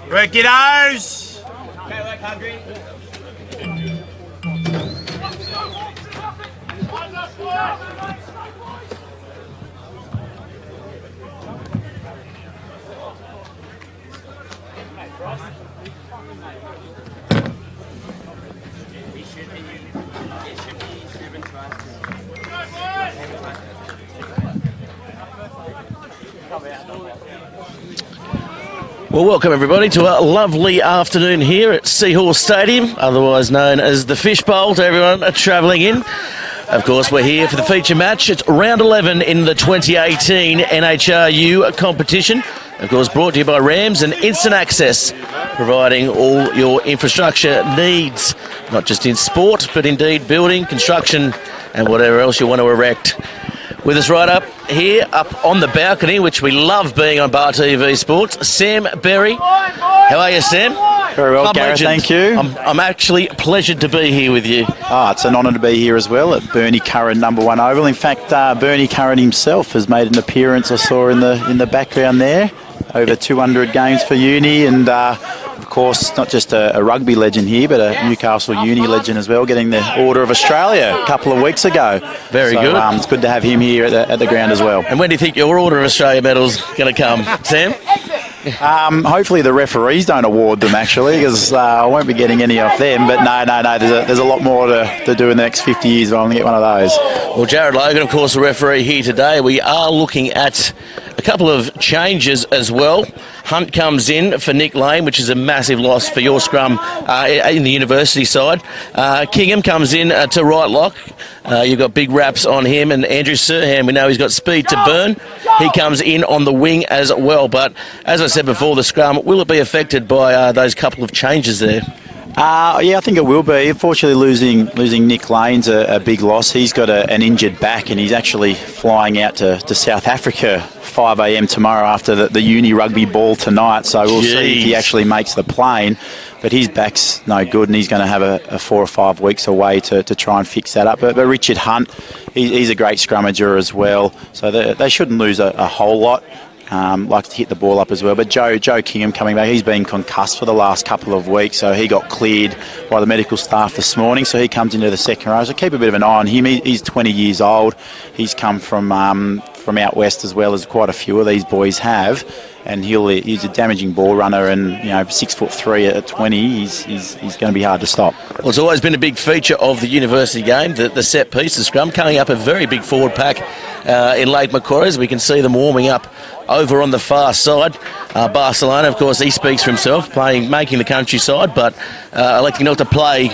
Right, kiddos! Okay, work hungry. Well, welcome everybody to a lovely afternoon here at Seahorse Stadium, otherwise known as the Fishbowl, to everyone travelling in. Of course, we're here for the feature match. It's round 11 in the 2018 NHRU competition. Of course, brought to you by Rams and Instant Access, providing all your infrastructure needs, not just in sport, but indeed building, construction, and whatever else you want to erect. With us right up here, up on the balcony, which we love being on Bar TV Sports, Sam Berry. How are you, Sam? Very well, Club Gareth, legend. thank you. I'm actually pleasured to be here with you. It's an honour to be here as well at Bernie Curran #1 Oval. In fact, Bernie Curran himself has made an appearance, I saw in the background there. Over 200 games for uni, and of course, not just a rugby legend here, but a Newcastle uni legend as well, getting the Order of Australia a couple of weeks ago. Very good. It's good to have him here at the ground as well. And when do you think your Order of Australia medal's going to come, Sam? Hopefully the referees don't award them, actually, because I won't be getting any off them. But no, there's a lot more to do in the next 50 years if I'm going to get one of those. Well, Jared Logan, of course, the referee here today. We are looking at a couple of changes as well. Hunt comes in for Nick Lane, which is a massive loss for your scrum in the university side. Kingham comes in to right lock. You've got big raps on him, and Andrew Surham, we know he's got speed to burn. He comes in on the wing as well. But as I said before, the scrum, will it be affected by those couple of changes there? Yeah, I think it will be. Unfortunately, losing Nick Lane's a big loss. He's got an injured back, and he's actually flying out to South Africa 5 a.m. tomorrow after the uni rugby ball tonight. So we'll see if he actually makes the plane. But his back's no good, and he's going to have a 4 or 5 weeks away to try and fix that up. But Richard Hunt, he's a great scrummager as well. So they shouldn't lose a whole lot. Likes to hit the ball up as well. But Joe Kingham coming back, he's been concussed for the last couple of weeks, so he got cleared by the medical staff this morning, so he comes into the second row. So keep a bit of an eye on him. He's 20 years old. He's come from out west as well, as quite a few of these boys have. And he's a damaging ball runner, and 6'3" at 20, he's going to be hard to stop. Well, it's always been a big feature of the university game, the set piece, the scrum, coming up a very big forward pack in Lake Macquarie, as we can see them warming up over on the far side. Barcelona, of course, he speaks for himself, making the countryside, but electing not to play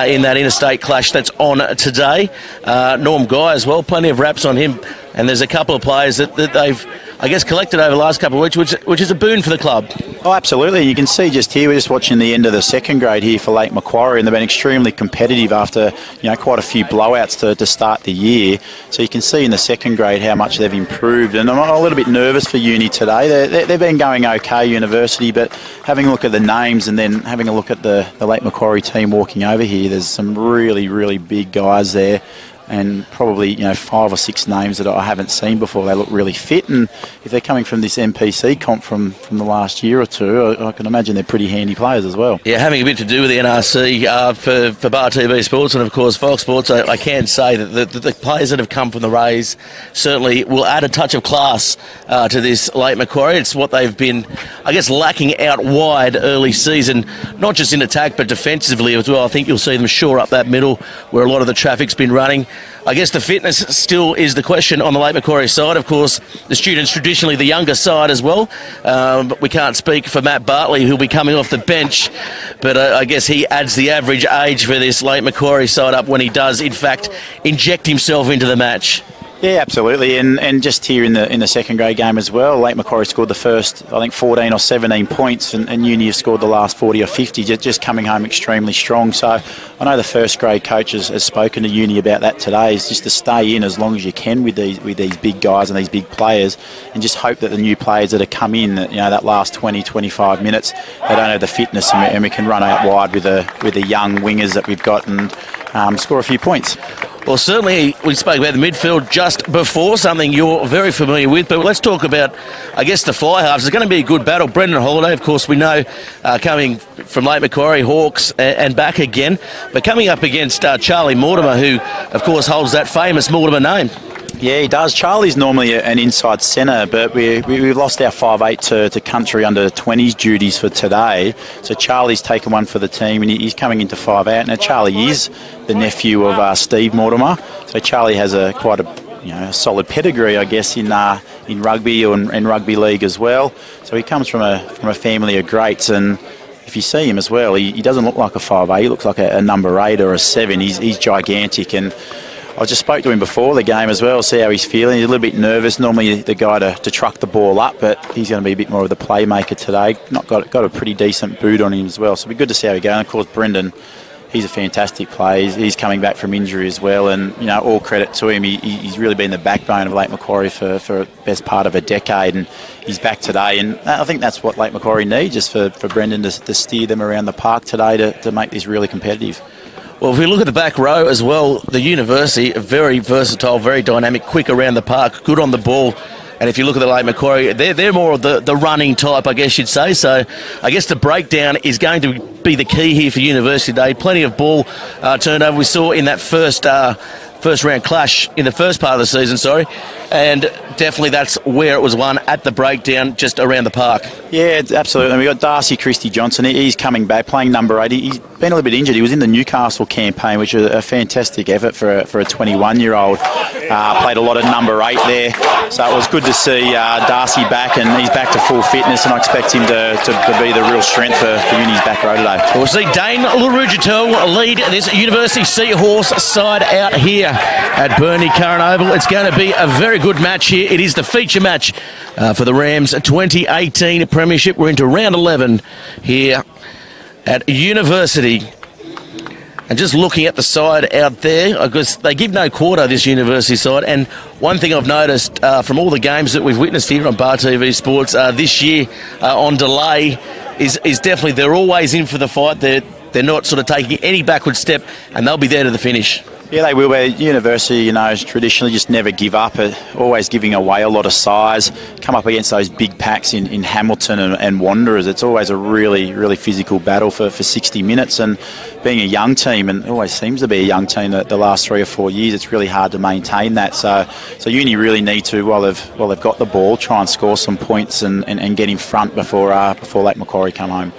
in that interstate clash that's on today. Norm Guy as well, plenty of raps on him, and there's a couple of players that they've, I guess, collected over the last couple of weeks, which is a boon for the club. Oh, absolutely. You can see just here, we're just watching the end of the second grade here for Lake Macquarie, and they've been extremely competitive after quite a few blowouts to start the year. So you can see in the second grade how much they've improved, and I'm a little bit nervous for uni today. They've been going okay, university, but having a look at the names and then having a look at the Lake Macquarie team walking over here, there's some really, really big guys there. And probably 5 or 6 names that I haven't seen before. They look really fit, and if they're coming from this NPC comp from the last year or two, I can imagine they're pretty handy players as well. Yeah, having a bit to do with the NRC for Bar TV Sports and of course Fox Sports, I can say that the players that have come from the Rays certainly will add a touch of class to this Lake Macquarie. It's what they've been, I guess, lacking out wide early season, not just in attack but defensively as well. I think you'll see them shore up that middle where a lot of the traffic's been running. I guess the fitness still is the question on the Lake Macquarie side. Of course, the students traditionally the younger side as well. But we can't speak for Matt Bartley, who'll be coming off the bench. But I guess he adds the average age for this Lake Macquarie side up when he does, in fact, inject himself into the match. Yeah, absolutely, and just here in the second grade game as well, Lake Macquarie scored the first, I think, 14 or 17 points, and Uni have scored the last 40 or 50, just coming home extremely strong. So I know the first grade coach has spoken to Uni about that today, is just to stay in as long as you can with these big guys and these big players, and just hope that the new players that have come in, that last 20, 25 minutes, they don't have the fitness, and we can run out wide with the young wingers that we've got, and score a few points. Well, certainly we spoke about the midfield just before, something you're very familiar with, but let's talk about, I guess, the fly halves. It's going to be a good battle. Brendan Holiday, of course, we know, coming from Lake Macquarie, Hawks, and back again, but coming up against Charlie Mortimer, who, of course, holds that famous Mortimer name. Yeah, he does. Charlie's normally an inside centre, but we've lost our 5'8" to country under 20s duties for today. So Charlie's taken one for the team, and he's coming into 5'8". Now Charlie is the nephew of Steve Mortimer, so Charlie has quite a solid pedigree, I guess, in rugby and rugby league as well. So he comes from a family of greats, and if you see him as well, he doesn't look like a 5'8". He looks like a number 8 or a 7. He's gigantic, and I just spoke to him before the game as well, see how he's feeling. He's a little bit nervous, normally the guy to truck the ball up, but he's going to be a bit more of the playmaker today. Got a pretty decent boot on him as well, so it'll be good to see how he goes. And of course, Brendan, he's a fantastic player. He's coming back from injury as well, and all credit to him. He's really been the backbone of Lake Macquarie for the best part of a decade, and he's back today. And I think that's what Lake Macquarie needs, just for Brendan to steer them around the park today to make this really competitive. Well, if we look at the back row as well, the University, very versatile, very dynamic, quick around the park, good on the ball. And if you look at the Lake Macquarie, they're more of the running type, I guess you'd say. So I guess the breakdown is going to be the key here for University today. Plenty of ball turned over. We saw in that first round clash in the first part of the season, and definitely that's where it was won, at the breakdown, just around the park. Yeah, absolutely. And we've got Darcy Christie-Johnson. He's coming back, playing number 8. He's been a little bit injured. He was in the Newcastle campaign, which was a fantastic effort for a 21-year-old. Played a lot of number 8 there. So it was good to see Darcy back, and he's back to full fitness, and I expect him to be the real strength for Uni's back row today. We'll see Dane LaRugitel lead this University Seahorse side out here at Burnie Curran Oval. It's going to be a very good match here. It is the feature match for the Rams 2018 Premiership. We're into round 11 here at University. And just looking at the side out there, because they give no quarter, this University side. And one thing I've noticed from all the games that we've witnessed here on Bar TV Sports this year on delay is definitely they're always in for the fight. They're not sort of taking any backward step, and they'll be there to the finish. Yeah, they will. Where University, traditionally just never give up, always giving away a lot of size. Come up against those big packs in Hamilton and Wanderers. It's always a really, really physical battle for 60 minutes. And being a young team, and it always seems to be a young team the last 3 or 4 years, it's really hard to maintain that. So Uni really need to, while they've got the ball, try and score some points and get in front before Lake Macquarie come home.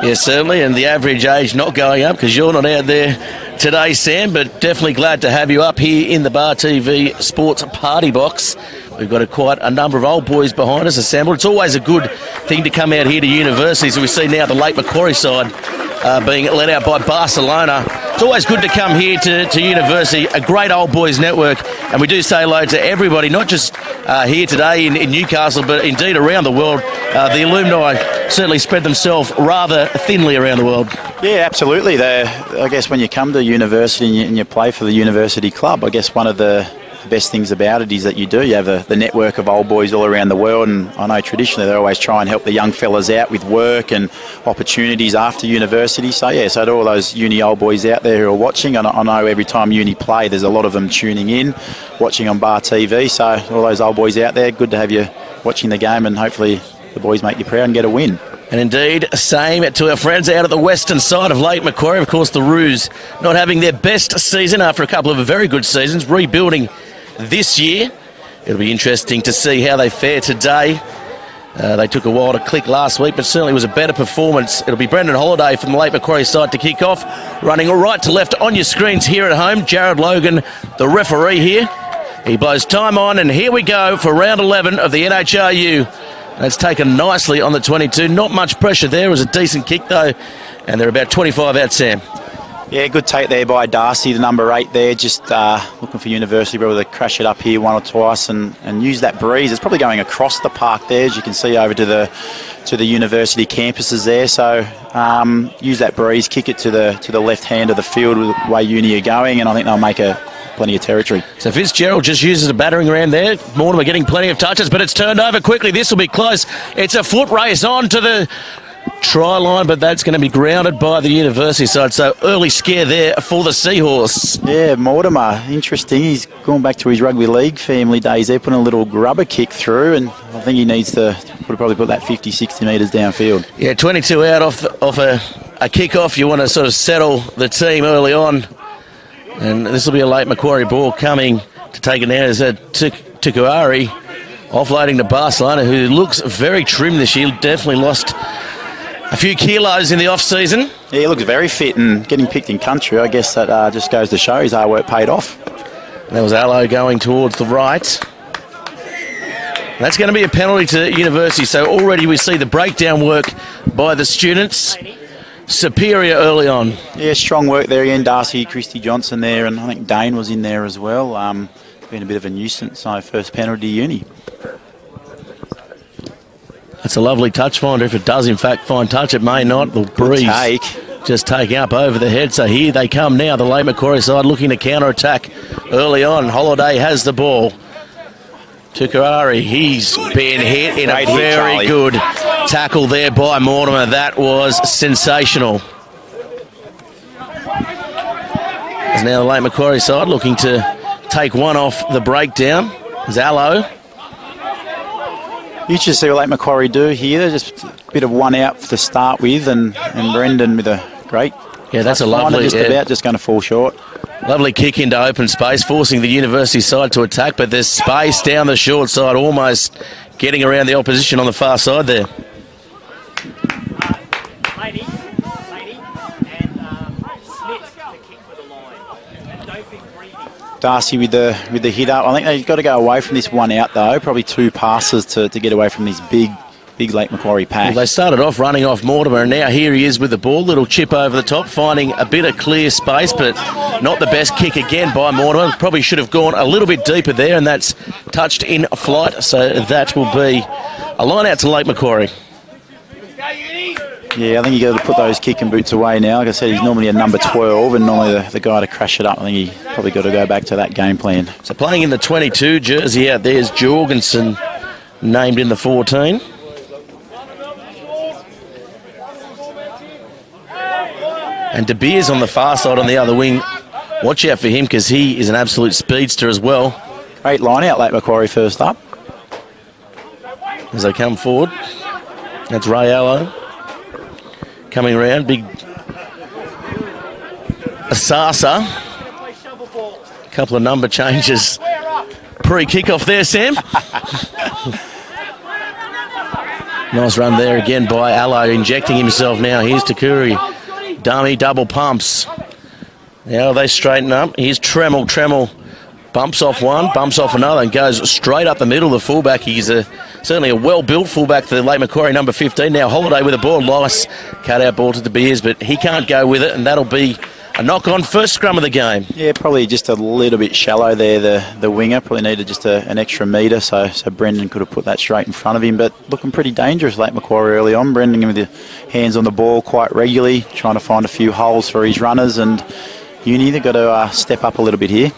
Yes, certainly, and the average age not going up because you're not out there today, Sam, but definitely glad to have you up here in the Bar TV Sports Party Box. We've got quite a number of old boys behind us assembled. It's always a good thing to come out here to University, so we see now the Lake Macquarie side being led out by Barcelona. It's always good to come here to University, a great old boys network, and we do say hello to everybody, not just here today in Newcastle, but indeed around the world. The alumni certainly spread themselves rather thinly around the world. Yeah, absolutely. I guess when you come to university and you play for the university club, I guess one of the best things about it is that you have the network of old boys all around the world, and I know traditionally they always try and help the young fellas out with work and opportunities after university. So to all those uni old boys out there who are watching, and I know every time Uni play there's a lot of them tuning in, watching on Bar TV, so all those old boys out there, good to have you watching the game, and hopefully the boys make you proud and get a win. And indeed, same to our friends out at the western side of Lake Macquarie. Of course, the Roos not having their best season after a couple of very good seasons, rebuilding this year. It'll be interesting to see how they fare today. They took a while to click last week, but certainly was a better performance. It'll be Brendan Holiday from the Lake Macquarie side to kick off. Running right to left on your screens here at home, Jared Logan, the referee here. He blows time on, and here we go for round 11 of the NHRU. That's taken nicely on the 22. Not much pressure there. It was a decent kick, though. And they're about 25 out, Sam. Yeah, good take there by Darcy, the number 8 there. Just looking for University, able to crash it up here one or twice and use that breeze. It's probably going across the park there, as you can see, over to the University campuses there. So use that breeze, kick it to the left hand of the field with the way Uni are going, and I think they'll make plenty of territory. So Fitzgerald just uses a battering ram there. Mortimer getting plenty of touches, but it's turned over quickly. This will be close. It's a foot race on to the try line, but that's going to be grounded by the University side. So early scare there for the Seahorse. Yeah, Mortimer, interesting. He's gone back to his rugby league family days there, putting a little grubber kick through, and I think he needs to probably put that 50, 60 metres downfield. Yeah, 22 out off a kick-off. You want to sort of settle the team early on. And this will be a late Macquarie ball coming to take it now. There's a Tukuari offloading to Barcelona, who looks very trim this year. Definitely lost a few kilos in the off-season. Yeah, he looks very fit and getting picked in country. I guess that just goes to show his hard work paid off. And that was Allo going towards the right. That's going to be a penalty to University. So already we see the breakdown work by the students. Superior early on. Yeah, strong work there again. Darcy, Christy Johnson there, and I think Dane was in there as well. Been a bit of a nuisance, so first penalty Uni. That's a lovely touch finder. If it does in fact find touch, it may not. The breeze just taking up over the head. So here they come now, the late Macquarie side looking to counter-attack early on. Holiday has the ball. Tukuari, he's been hit in a very good tackle there by Mortimer. That was sensational. As now the late Macquarie side looking to take one off the breakdown. Zallo. You should see what late Macquarie do here. Just a bit of one out to start with, and Brendan with a great. Yeah, that's a lovely. Just going to fall short. Lovely kick into open space, forcing the University side to attack, but there's space down the short side, almost getting around the opposition on the far side there. Darcy with the hit up. I think they've got to go away from this one out though. Probably two passes to get away from this big Lake Macquarie pack. Well, they started off running off Mortimer, and now here he is with the ball. Little chip over the top, finding a bit of clear space, but not the best kick again by Mortimer. Probably should have gone a little bit deeper there, and that's touched in flight. So that will be a line out to Lake Macquarie. Yeah, I think you got to put those kicking boots away now. Like I said, he's normally a number 12 and normally the guy to crash it up. I think he probably got to go back to that game plan. So playing in the 22 jersey out there's Jorgensen, named in the 14. And De Beers on the far side on the other wing. Watch out for him because he is an absolute speedster as well. Great line out, Lake Macquarie first up. As they come forward. That's Ray Allo. Coming around, big Asasa. A couple of number changes pre-kickoff there, Sam. Nice run there again by Allo, injecting himself now. Here's Takuri. Dummy double pumps. Now they straighten up. Here's Tremel. Bumps off one, bumps off another, and goes straight up the middle. The fullback, he's certainly a well-built fullback for the late Macquarie, number 15. Now Holiday with a ball. Nice cut-out ball to De Beers, but he can't go with it, and that'll be a knock-on first scrum of the game. Yeah, probably just a little bit shallow there, the winger. Probably needed just an extra metre, so Brendan could have put that straight in front of him, but looking pretty dangerous, late Macquarie early on. Brendan with the hands on the ball quite regularly, trying to find a few holes for his runners, and Uni, they've got to step up a little bit here.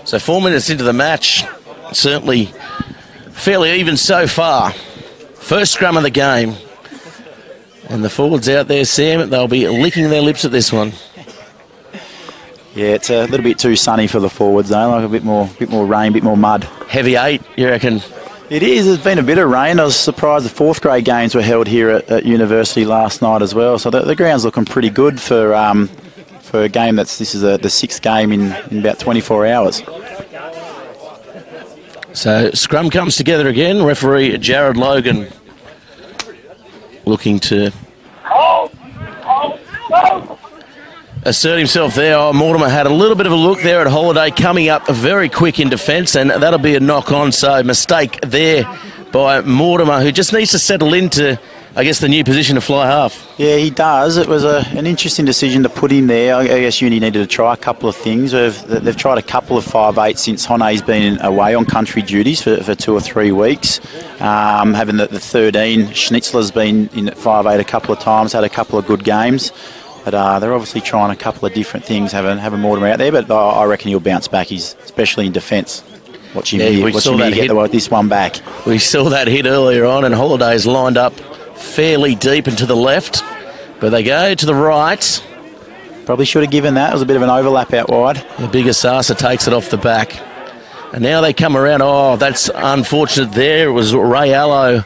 So 4 minutes into the match, certainly fairly even so far. First scrum of the game. And the forwards out there, Sam, they'll be licking their lips at this one. Yeah, it's a little bit too sunny for the forwards though, like a bit more rain, a bit more mud. Heavy 8, you reckon? It is. There's been a bit of rain. I was surprised the fourth grade games were held here at University last night as well. So the ground's looking pretty good for a game this is the sixth game in about 24 hours. So scrum comes together again. Referee Jared Logan looking to assert himself there. Oh, Mortimer had a little bit of a look there at Holiday, coming up very quick in defence, and that'll be a knock-on. So mistake there by Mortimer, who just needs to settle into, I guess, the new position to fly half. Yeah, he does. It was an interesting decision to put him there. I guess Uni needed to try a couple of things. They've tried a couple of 5'8" since Hone's been away on country duties for 2 or 3 weeks. Having the 13, Schnitzler's been in at 5'8" a couple of times, had a couple of good games. But they're obviously trying a couple of different things, having Mortimer out there. But I reckon he'll bounce back. He's especially in defence. Watch him get this one back. We saw that hit earlier on, and Holiday's lined up fairly deep and to the left, but they go to the right. Probably should have given that. It was a bit of an overlap out wide. The bigger Sasa takes it off the back. And now they come around. Oh, that's unfortunate there. It was Ray Allo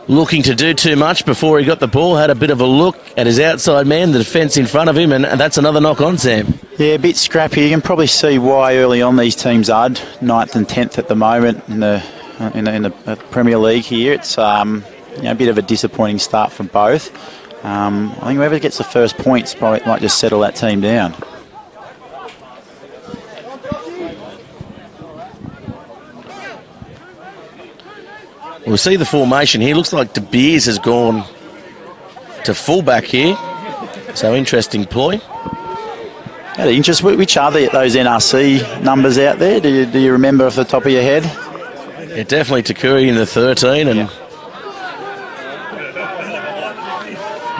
looking to do too much before he got the ball. Had a bit of a look at his outside man, the defence in front of him, and that's another knock on, Sam. Yeah, a bit scrappy. You can probably see why early on these teams are 9th and 10th at the moment in the Premier League here. It's a bit of a disappointing start for both. I think whoever gets the first points probably might just settle that team down. We'll see the formation here. Looks like De Beers has gone to fullback here. So interesting ploy. Out of interest, which are those NRC numbers out there? Do you remember off the top of your head? Yeah, definitely Takuri in the 13 and.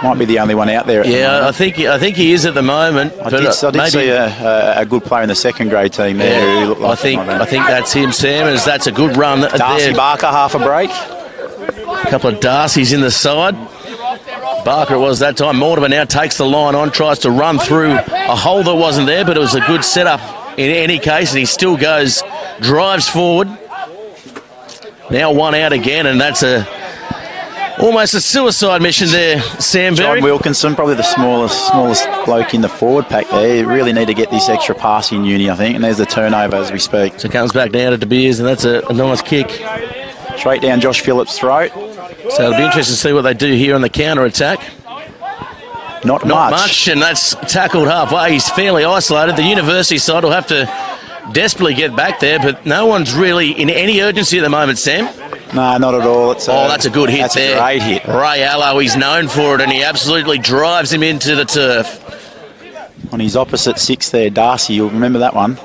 Might be the only one out there. I think he is at the moment. I did see a good player in the second grade team there. Who looked like I think that's him, Sam. As that's a good run. Darcy there. Barker, half a break. A couple of Darcys in the side. Barker it was that time. Mortimer now takes the line on, tries to run through a hole that wasn't there, but it was a good setup in any case, and he still drives forward. Now one out again, and that's almost a suicide mission there, Sam Berry. John Wilkinson, probably the smallest bloke in the forward pack there. You really need to get this extra pass in Uni, I think, and there's the turnover as we speak. So it comes back down to De Beers, and that's a nice kick. Straight down Josh Phillips' throat. So it'll be interesting to see what they do here on the counter-attack. Not much, and that's tackled halfway. He's fairly isolated. The University side will have to desperately get back there, but no one's really in any urgency at the moment, Sam. No, not at all. That's a good hit there. That's a great hit. Ray Allo, he's known for it, and he absolutely drives him into the turf. On his opposite six there, Darcy, you'll remember that one.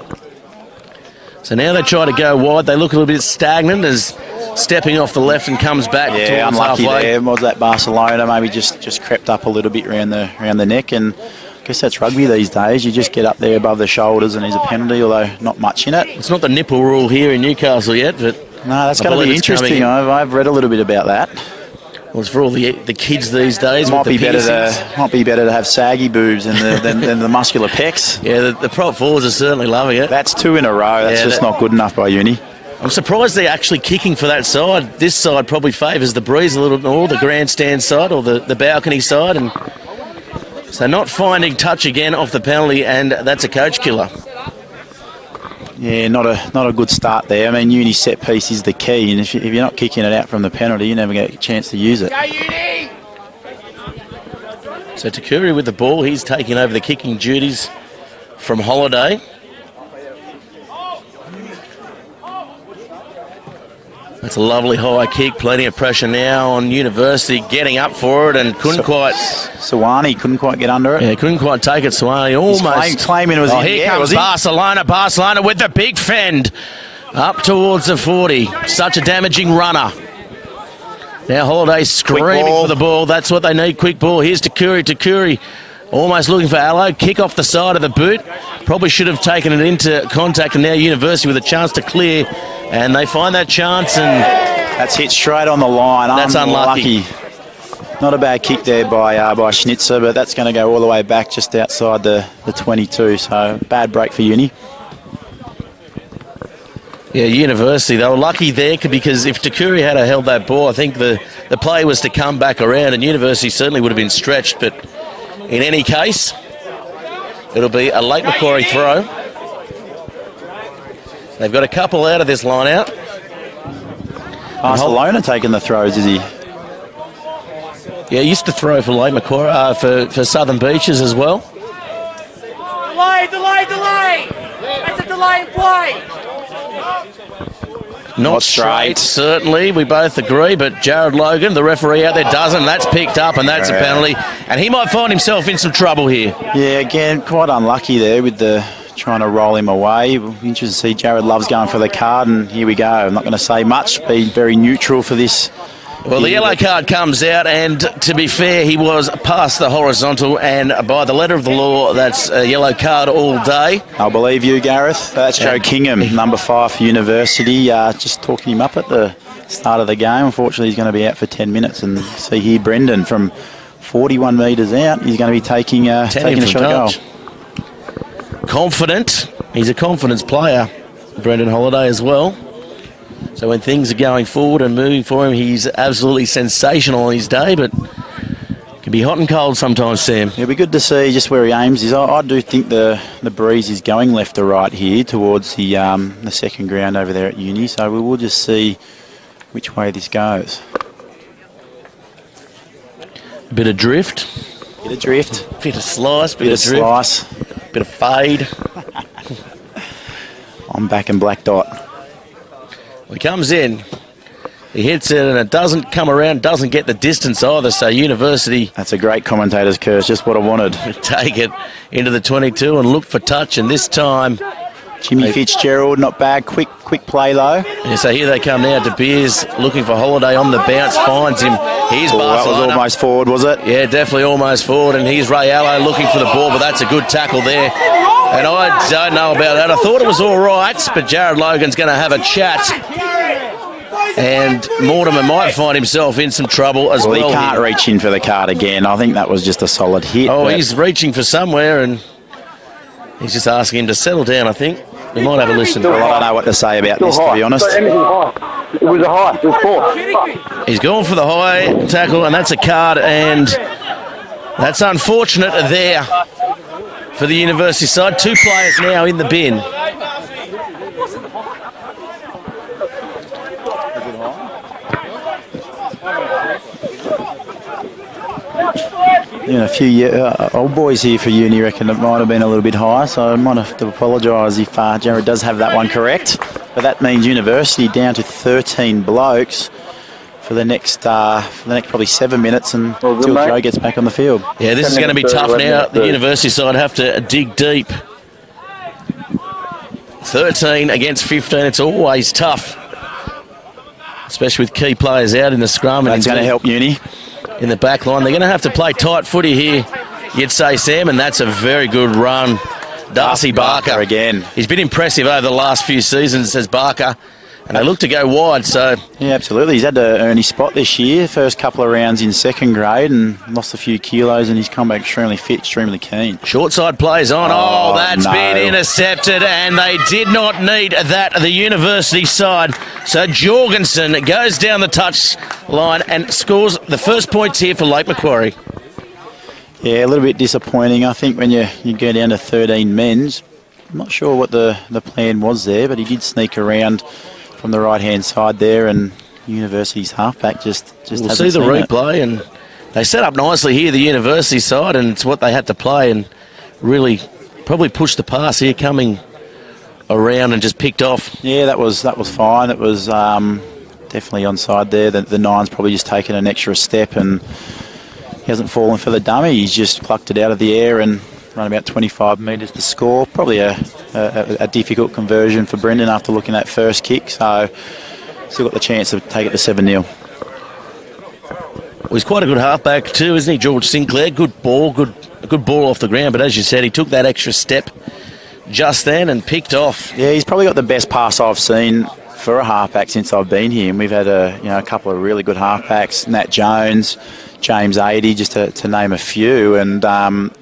So now they try to go wide. They look a little bit stagnant as stepping off the left and comes back towards unlucky halfway. There. Was that Barcelona? Maybe just crept up a little bit around the neck, and I guess that's rugby these days. You just get up there above the shoulders and there's a penalty, although not much in it. It's not the nipple rule here in Newcastle yet, but no, that's going to be interesting. I've read a little bit about that. Well, it's for all the kids these days. Might be better to have saggy boobs than the muscular pecs. Yeah, the prop forwards are certainly loving it. That's 2 in a row. That's just not good enough by Uni. I'm surprised they're actually kicking for that side. This side probably favours the breeze a little more, the grandstand side or the balcony side, and so not finding touch again off the penalty, and that's a coach killer. Yeah, not a good start there. I mean, Uni's set piece is the key, and if you're not kicking it out from the penalty, you never get a chance to use it. So Takuri with the ball, he's taking over the kicking duties from Holiday. That's a lovely high kick, plenty of pressure now on University, getting up for it and couldn't quite... Sawani couldn't quite get under it. Yeah, couldn't quite take it, Sawani almost... claiming it was in here comes Barcelona with the big fend up towards the 40. Such a damaging runner. Now Holiday screaming for the ball. That's what they need, quick ball. Here's Takuri. Almost looking for Allo. Kick off the side of the boot. Probably should have taken it into contact, and now University with a chance to clear. And they find that chance, and that's hit straight on the line. That's unlucky. Not a bad kick there by Schnitzer, but that's going to go all the way back just outside the 22. So bad break for Uni. Yeah, University, they were lucky there because if Takuri had held that ball, I think the play was to come back around, and University certainly would have been stretched. But in any case, it'll be a late Macquarie throw. They've got a couple out of this line out. Barcelona taking the throws, is he? Yeah, he used to throw for late Macquarie, for Southern Beaches as well. Delay! That's a delay in play! Not straight, certainly. We both agree, but Jared Logan, the referee out there, doesn't. That's picked up, and that's a penalty. And he might find himself in some trouble here. Yeah, again, quite unlucky there with trying to roll him away. Interesting to see Jared Love's going for the card, and here we go. I'm not going to say much, be very neutral for this Well, the yellow card comes out, and to be fair, he was past the horizontal, and by the letter of the law, that's a yellow card all day. I'll believe you, Gareth. That's Joe Kingham, number 5 for University, just talking him up at the start of the game. Unfortunately, he's going to be out for 10 minutes, and see here, Brendan from 41 metres out, he's going to be taking a shot at goal. Confident. He's a confidence player, Brendan Holiday as well. So when things are going forward and moving for him, he's absolutely sensational on his day, but it can be hot and cold sometimes, Sam. It'll be good to see just where he aims. I do think the breeze is going left to right here towards the second ground over there at Uni, so we will just see which way this goes. Bit of drift. Bit of drift. Bit of slice, bit of drift. Slice. Bit of fade. I'm back in black dot. He comes in, he hits it, and it doesn't come around, doesn't get the distance either, so University... That's a great commentator's curse, just what I wanted. Take it into the 22 and look for touch, and this time... Jimmy Fitzgerald, not bad, quick play though. Yeah, so here they come now, De Beers looking for Holiday on the bounce, finds him. Here's Barcelona. That was almost forward, was it? Yeah, definitely almost forward, and here's Ray Allo looking for the ball, but that's a good tackle there. And I don't know about that. I thought it was all right, but Jared Logan's going to have a chat. And Mortimer might find himself in some trouble as well. He can't reach in for the card again. I think that was just a solid hit. Oh, he's reaching for somewhere, and he's just asking him to settle down, I think. We might have a listen. Well, I don't know what to say about this, to be honest. It was a high. It was 4. He's gone for the high tackle, and that's a card, and that's unfortunate there for the University side. 2 players now in the bin. Yeah, a few old boys here for Uni reckon it might have been a little bit high, so I might have to apologise if Jared does have that one correct. But that means University down to 13 blokes for the next probably 7 minutes until Joe gets back on the field. Yeah, this is going to be tough now. The University side have to dig deep. 13 against 15, it's always tough, especially with key players out in the scrum. That's going to help Uni. In the back line, they're going to have to play tight footy here, you'd say, Sam, and that's a very good run. Darcy Barker again. He's been impressive over the last few seasons, says Barker, and they look to go wide. So yeah, absolutely. He's had to earn his spot this year. First couple of rounds in second grade and lost a few kilos, and he's come back extremely fit, extremely keen. Short side plays on. Oh, that's been intercepted, and they did not need that, the University side. So Jorgensen goes down the touch line and scores the first points here for Lake Macquarie. Yeah, a little bit disappointing. I think when you go down to 13 men's, I'm not sure what the plan was there, but he did sneak around from the right-hand side there, and University's halfback just we'll see the replay, and they set up nicely here, the University side, and it's what they had to play, and really probably pushed the pass here coming around and just picked off. Yeah, that was fine. It was definitely onside there. The nine's probably just taken an extra step, and he hasn't fallen for the dummy. He's just plucked it out of the air and run about 25 metres to score. Probably a difficult conversion for Brendan after looking at that first kick. So still got the chance to take it to 7-0. Well, he's quite a good halfback too, isn't he, George Sinclair? Good ball off the ground. But as you said, he took that extra step just then and picked off. Yeah, he's probably got the best pass I've seen for a halfback since I've been here. And we've had a couple of really good halfbacks, Nat Jones, James 80, just to name a few. And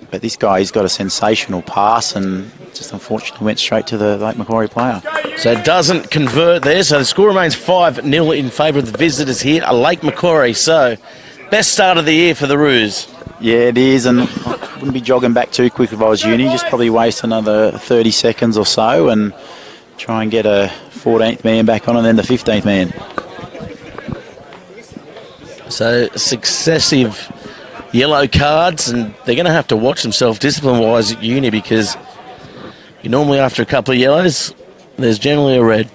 but this guy, he's got a sensational pass and just unfortunately went straight to the Lake Macquarie player. So it doesn't convert there. So the score remains 5-0 in favour of the visitors here at Lake Macquarie. So best start of the year for the Roos. Yeah, it is, and I wouldn't be jogging back too quick if I was Uni. Just probably waste another 30 seconds or so and try and get a 14th man back on and then the 15th man. So successive yellow cards, and they're going to have to watch themselves discipline-wise at Uni, because you normally, after a couple of yellows, there's generally a red.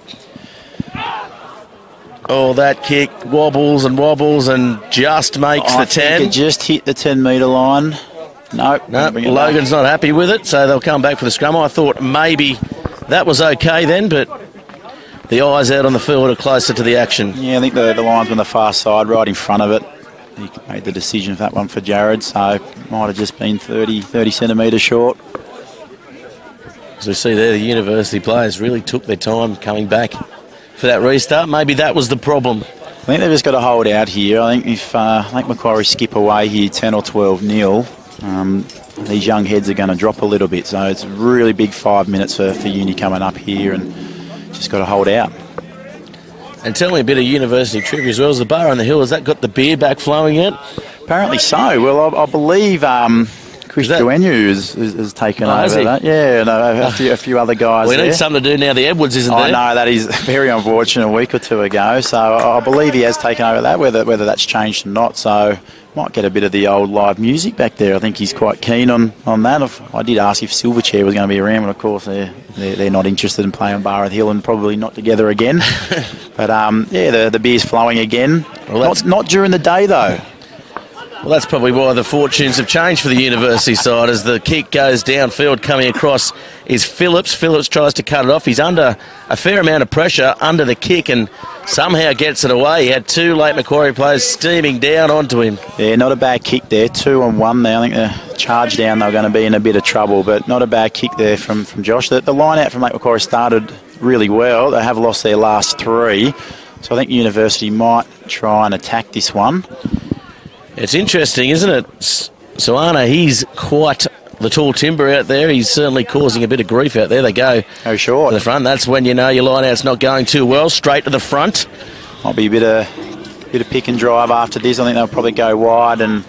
Oh, that kick wobbles and just makes the 10. I think it just hit the 10-metre line. Nope. No, Logan's not happy with it, so they'll come back for the scrum. I thought maybe that was okay then, but the eyes out on the field are closer to the action. Yeah, I think the line's on the far side, right in front of it. He made the decision for that one for Jared, so might have just been 30 centimetres short. As we see there, the university players really took their time coming back for that restart. Maybe that was the problem. I think they've just got to hold out here. I think if Macquarie skip away here 10 or 12-0, these young heads are going to drop a little bit. So it's a really big 5 minutes for Uni coming up here, and just got to hold out. And tell me a bit of university trivia as well. As the bar on the hill, has that got the beer back flowing yet? Apparently so. Well, I believe Chris Duenu has taken over that. Yeah, no, a few other guys. We need something to do now. The Edwards isn't there. I know, that is very unfortunate a week or two ago. So I believe he has taken over that, whether that's changed or not. So might get a bit of the old live music back there. I think he's quite keen on that. I did ask if Silverchair was going to be around, but of course they're not interested in playing Bar at Hill and probably not together again. But yeah, the beer's flowing again. Well, not during the day though. Well, that's probably why the fortunes have changed for the university side. As the kick goes downfield, coming across is Phillips. Phillips tries to cut it off. He's under a fair amount of pressure under the kick and somehow gets it away. He had two late Macquarie players steaming down onto him. Yeah, not a bad kick there. 2 on 1 there. I think the charge down, they're going to be in a bit of trouble, but not a bad kick there from Josh. The line out from Lake Macquarie started really well. They have lost their last 3, so I think University might try and attack this one. It's interesting, isn't it? Soana, he's quite the tall timber out there. He's certainly causing a bit of grief out there. They go short to the front. That's when you know your line-out's not going too well. Straight to the front. Might be a bit of pick and drive after this. I think they'll probably go wide and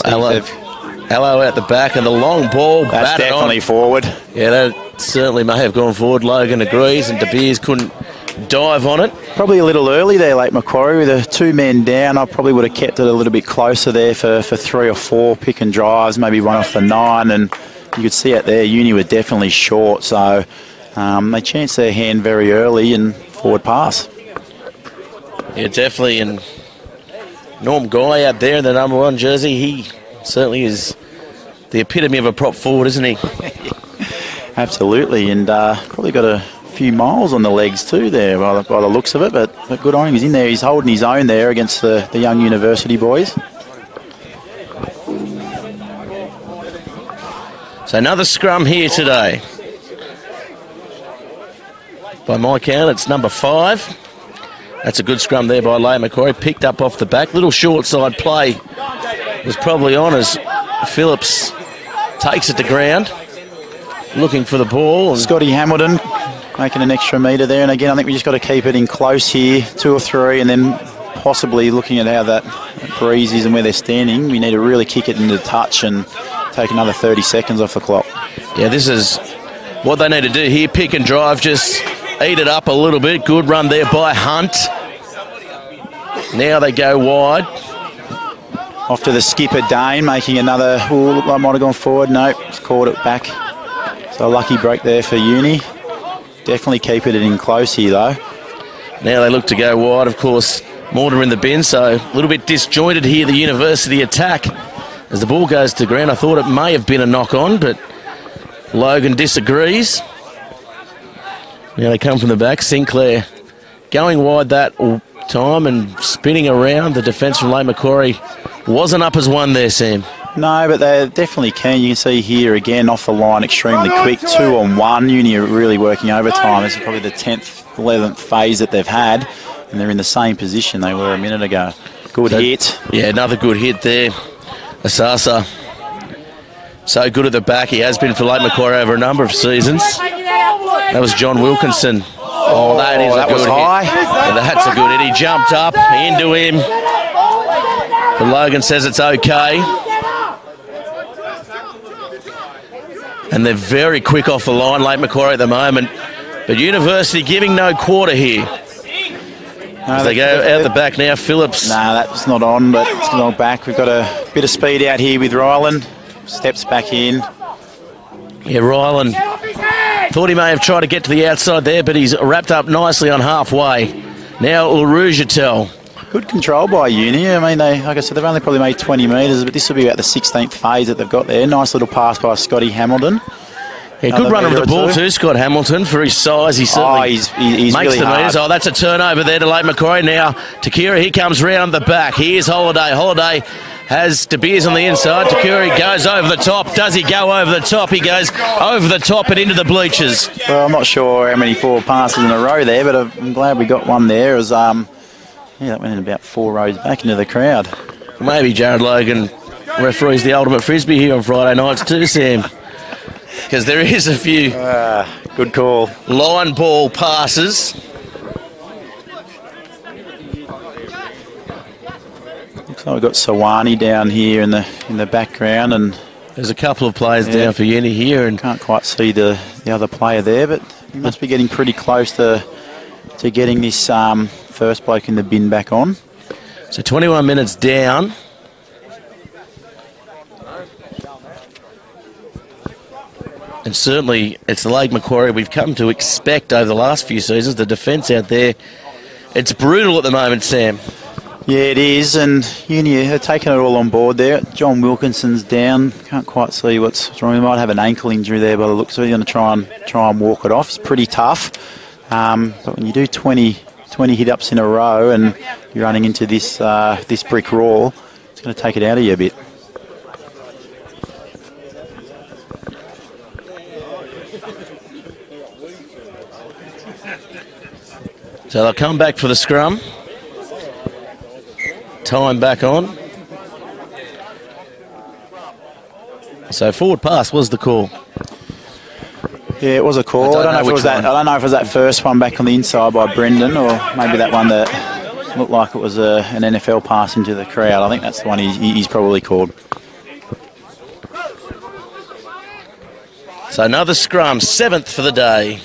Allo out the back, and the long ball. That's definitely forward. Yeah, that certainly may have gone forward. Logan agrees, and De Beers couldn't dive on it. Probably a little early there, late Macquarie, with the 2 men down. I probably would have kept it a little bit closer there for 3 or 4 pick and drives, maybe one off the 9, and you could see it there. Uni were definitely short, so they chanced their hand very early and forward pass. Yeah, definitely, and Norm Guy out there in the number 1 jersey, he certainly is the epitome of a prop forward, isn't he? Absolutely, and probably got a few miles on the legs too there by the looks of it, but good on him. He's in there, he's holding his own there against the young university boys. So another scrum here today. By my count, it's number 5. That's a good scrum there by Lay Macquarie, picked up off the back. Little short side play was probably on as Phillips takes it to ground, looking for the ball. And Scotty Hamilton making an extra metre there, and again I think we just got to keep it in close here, 2 or 3, and then possibly looking at how that breeze is and where they're standing, we need to really kick it into touch and take another 30 seconds off the clock. Yeah, this is what they need to do here, pick and drive, just eat it up a little bit. Good run there by Hunt. Now they go wide. Off to the skipper, Dane, making another, I might have gone forward, nope, just caught it back. So a lucky break there for Uni. Definitely keep it in close here though. Now they look to go wide, of course. Mortar in the bin, so a little bit disjointed here, the university attack. As the ball goes to ground, I thought it may have been a knock-on, but Logan disagrees. Now they come from the back. Sinclair going wide that time and spinning around. The defence from Lake Macquarie wasn't up as one there, Sam. No, but they definitely can. You can see here again off the line extremely quick. 2 on 1. Uni are really working overtime. This is probably the 10th, 11th phase that they've had, and they're in the same position they were a minute ago. Good hit. Yeah, another good hit there. Asasa, so good at the back. He has been for Lake Macquarie over a number of seasons. That was John Wilkinson. Oh, that is a good hit. Yeah, that's a good hit. He jumped up into him. But Logan says it's okay. And they're very quick off the line, Lake Macquarie at the moment. But University giving no quarter here. As they go out the back now, Phillips. No, that's not on, but it's not back. We've got a bit of speed out here with Ryland. Steps back in. Yeah, Ryland thought he may have tried to get to the outside there, but he's wrapped up nicely on halfway. Now Urujatel. Good control by Uni. I mean, like I said, they've only probably made 20 metres, but this will be about the 16th phase that they've got there. Nice little pass by Scotty Hamilton. Yeah, good runner of the ball too, Scott Hamilton, for his size. He certainly he's makes really the meters. hard. Oh, that's a turnover there to late Macquarie. Now Takira, he comes round the back. Here's Holiday. Holiday has De Beers on the inside. Takira goes over the top. Does he go over the top? He goes over the top and into the bleachers. Well, I'm not sure how many forward passes in a row there, but I'm glad we got one there. It was, that went in about 4 rows back into the crowd. Maybe Jared Logan referees the ultimate frisbee here on Friday nights too, Sam. Because there is a few good call. line ball passes. Looks like we've got Sawani down here in the background, and there's a couple of players down for Uni here, and can't quite see the other player there, but he must be getting pretty close to getting this first bloke in the bin back on. So 21 minutes down. And certainly it's the Lake Macquarie we've come to expect over the last few seasons. The defence out there, it's brutal at the moment, Sam. Yeah, it is, and Uni are taking it all on board there. John Wilkinson's down. Can't quite see what's wrong. He might have an ankle injury there by the looks of it. He's going to try and walk it off. It's pretty tough. But when you do 20 hit-ups in a row and you're running into this this brick wall, it's going to take it out of you a bit. So they'll come back for the scrum. Time back on. So forward pass was the call. Yeah, it was a call. I don't know if it was that first one back on the inside by Brendan, or maybe that one that looked like it was an NFL pass into the crowd. I think that's the one he's probably called. So another scrum, 7th for the day.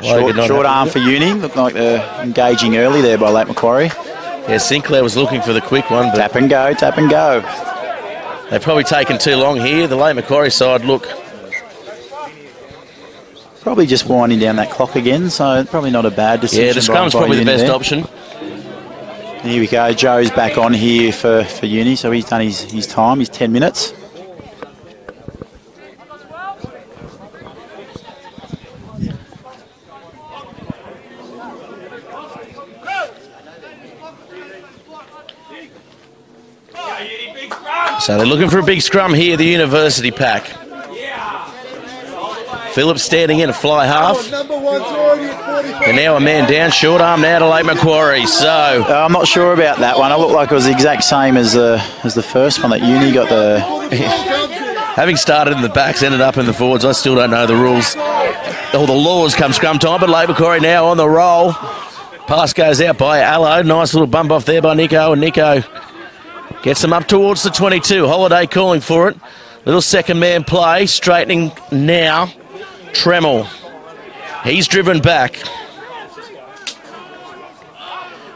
Short arm for Uni. Looked like they're engaging early there by Lake Macquarie. Yeah, Sinclair was looking for the quick one. But tap and go, tap and go. They've probably taken too long here. The Lake Macquarie side look. Probably just winding down that clock again, so probably not a bad decision. Yeah, the scrum's probably the best option. Here we go. Joe's back on here for Uni, so he's done his time, his 10 minutes. So they're looking for a big scrum here, the University pack. Phillips standing in a fly half. And now a man down, short arm now to Lake Macquarie. So I'm not sure about that one. It looked like it was the exact same as the first one that Uni got the. Having started in the backs, ended up in the forwards. I still don't know the rules. All the laws come scrum time, but Lake Macquarie now on the roll. Pass goes out by Allo. Nice little bump off there by Nico, and Nico gets them up towards the 22. Holiday calling for it. Little second man play. Straightening now. Tremel. He's driven back.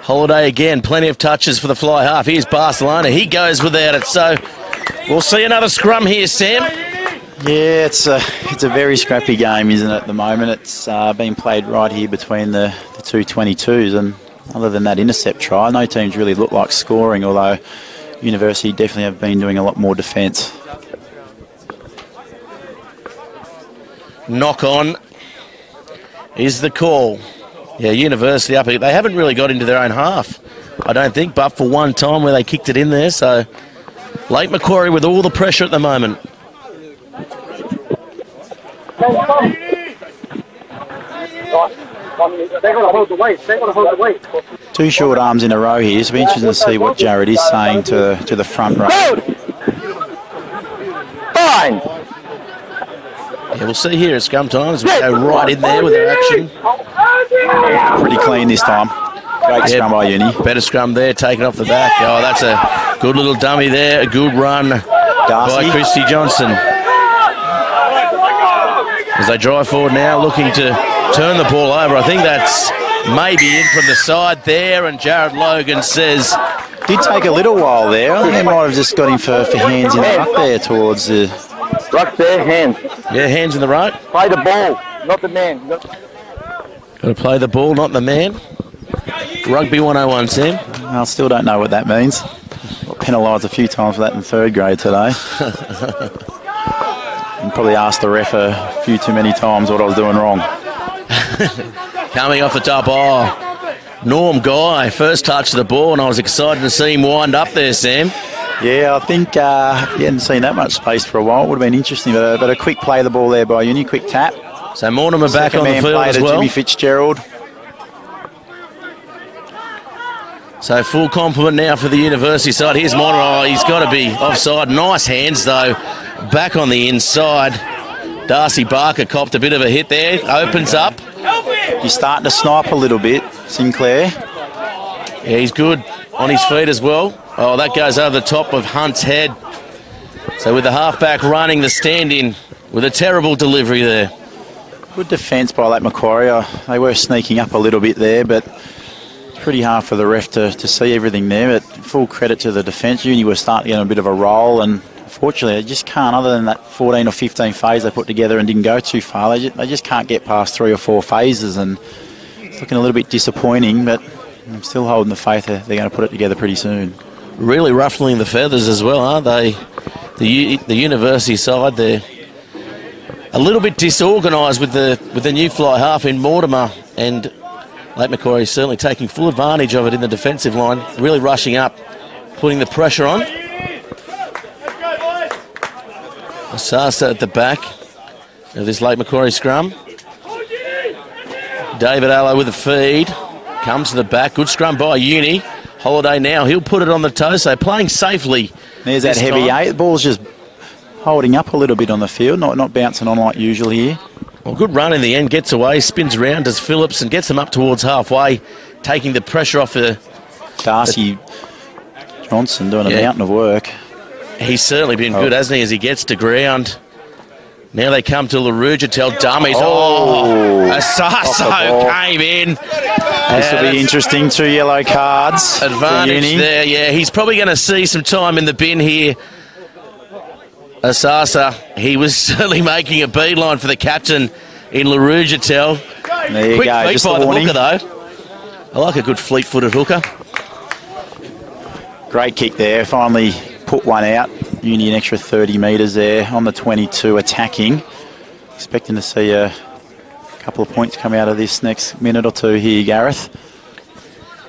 Holiday again. Plenty of touches for the fly half. Here's Barcelona. He goes without it. So we'll see another scrum here, Sam. Yeah, it's a very scrappy game, isn't it, at the moment? It's being played right here between the two 22s. And other than that intercept try, no teams really look like scoring, although University definitely have been doing a lot more defence. Knock on is the call. Yeah, University up. They haven't really got into their own half, I don't think, but for one time where they kicked it in there. So Lake Macquarie with all the pressure at the moment. They're going to hold the weight. They're going to hold the weight. 2 short arms in a row here. So it'll be interesting to see what Jared is saying to the front row. Fine. Yeah, we'll see here at scrum times. We go right in there with their action. Pretty clean this time. Great scrum by Uni. Better scrum there, taken off the back. Oh, that's a good little dummy there. A good run by Christy Johnson. As they drive forward now, looking to turn the ball over. I think that's maybe in from the side there, and Jared Logan says... Did take a little while there. I think they might have just got him for hands in the ruck there towards the... Ruck there, hands. Yeah, hands in the ruck. Play the ball, not the man. Got to play the ball, not the man. Rugby 101, Sam. I still don't know what that means. Got penalised a few times for that in 3rd grade today. and probably asked the ref a few too many times what I was doing wrong. Coming off the top, Norm Guy, first touch of the ball, and I was excited to see him wind up there, Sam. Yeah, I think you hadn't seen that much space for a while. It would have been interesting, but a quick play of the ball there by Uni, quick tap. So Mortimer back on the field as well. Jimmy Fitzgerald. So full complement now for the University side. Here's Mortimer. Oh, he's got to be offside. Nice hands, though, back on the inside. Darcy Barker copped a bit of a hit there. Opens up. He's starting to snipe a little bit, Sinclair. Yeah, he's good on his feet as well. Oh, that goes over the top of Hunt's head. So with the halfback running the stand-in with a terrible delivery there. Good defence by Lake Macquarie. They were sneaking up a little bit there, but it's pretty hard for the ref to see everything there. But full credit to the defence. Uni were starting to get on a bit of a roll, and unfortunately they just can't, other than that 14 or 15 phase they put together and didn't go too far, they just can't get past 3 or 4 phases, and it's looking a little bit disappointing, but I'm still holding the faith that they're going to put it together pretty soon. Really ruffling the feathers as well, aren't they? The University side, they're a little bit disorganised with the new fly half in Mortimer, and Lake Macquarie certainly taking full advantage of it in the defensive line, really rushing up, putting the pressure on. Asasa at the back of this Lake Macquarie scrum. David Allo with a feed. Comes to the back. Good scrum by Uni. Holiday now. He'll put it on the toe. So playing safely. There's that heavy eight. The ball's just holding up a little bit on the field. Not bouncing on like usual here. Well, good run in the end. Gets away. Spins around. Does Phillips and gets them up towards halfway. Taking the pressure off the... Darcy Johnson doing a mountain of work. He's certainly been good, hasn't he, as he gets to ground. Now they come to Larujatel dummies. Asaso came in. This will be interesting. 2 yellow cards. Advantage there, yeah. He's probably going to see some time in the bin here. Asasa, he was certainly making a beeline for the captain in Larujatel. There you Quick go. feet Just by the warning. hooker, though. I like a good fleet-footed hooker. Great kick there. Finally put one out. Uni an extra 30 metres there on the 22 attacking. Expecting to see a couple of points come out of this next minute or two here, Gareth.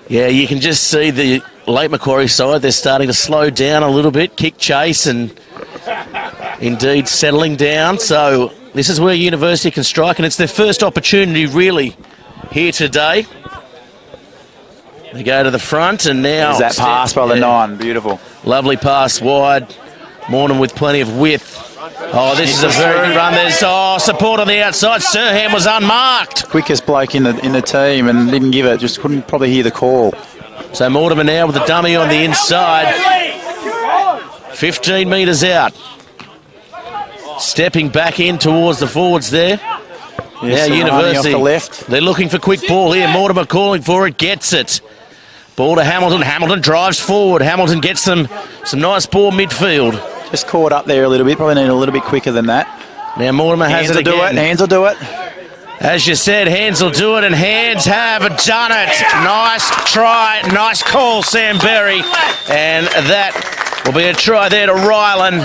Yeah, you can just see the Lake Macquarie side. They're starting to slow down a little bit. Kick chase and indeed settling down. So this is where University can strike, and it's their first opportunity really here today. They go to the front, and now... There's that pass by the 9. Beautiful. Lovely pass wide. Morton with plenty of width. Oh, this is a very good run. There's support on the outside. Surham was unmarked. Quickest bloke in the team and didn't give it. Just couldn't probably hear the call. So Mortimer now with the dummy on the inside. 15 metres out. Stepping back in towards the forwards there. Yes, now University. Off the left. They're looking for quick ball here. Mortimer calling for it. Gets it. Ball to Hamilton. Hamilton drives forward. Hamilton gets them some nice ball midfield. Just caught up there a little bit. Probably need a little bit quicker than that. Now Mortimer has it again. Hands will do it. As you said, hands will do it, and hands have done it. Nice try. Nice call, Sam Berry. And that will be a try there to Rylan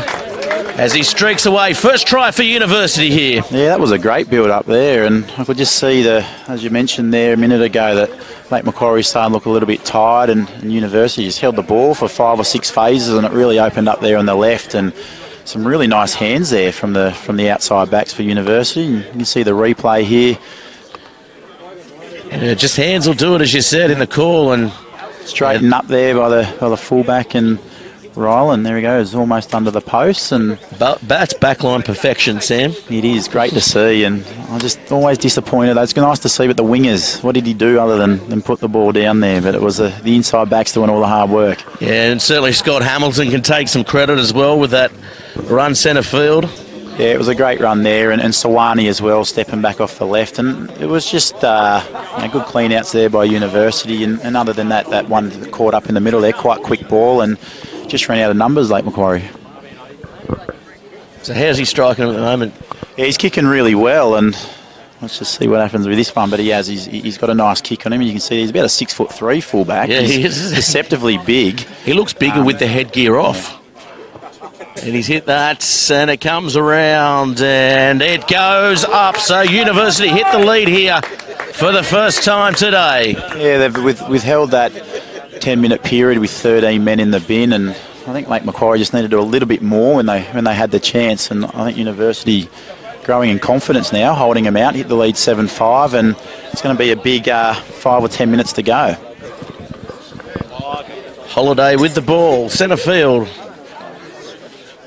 as he streaks away. First try for University here. Yeah, that was a great build up there, and I could just see as you mentioned there a minute ago, that Lake Macquarie starting to look a little bit tired, and University just held the ball for 5 or 6 phases, and it really opened up there on the left, and some really nice hands there from the outside backs for University. And you can see the replay here. Yeah, just hands will do it, as you said in the call, and straighten up there by the fullback and Rylan. There he goes, almost under the posts, and that's backline perfection, Sam. It is great to see, and I'm just always disappointed. It's nice to see, but the wingers, what did he do other than put the ball down there? But it was the inside backs doing all the hard work. Yeah, and certainly Scott Hamilton can take some credit as well with that run centre field. Yeah, it was a great run there, and Sawani as well, stepping back off the left, and it was just good clean outs there by University, and other than that one that caught up in the middle there, quite quick ball, and just ran out of numbers, Lake Macquarie. So how's he striking at the moment? Yeah, he's kicking really well, and let's just see what happens with this one. But he's got a nice kick on him, and you can see he's about a 6'3" fullback. Yeah, he's he is. Deceptively big. He looks bigger with the headgear off. And he's hit that, and it comes around, and it goes up. So University hit the lead here for the first time today. Yeah, they've withheld that 10-minute period with 13 men in the bin, and I think Macquarie just needed to do a little bit more when they had the chance, and I think University growing in confidence now, holding them out, hit the lead 7-5, and it's going to be a big 5 or 10 minutes to go. Holiday with the ball, centre field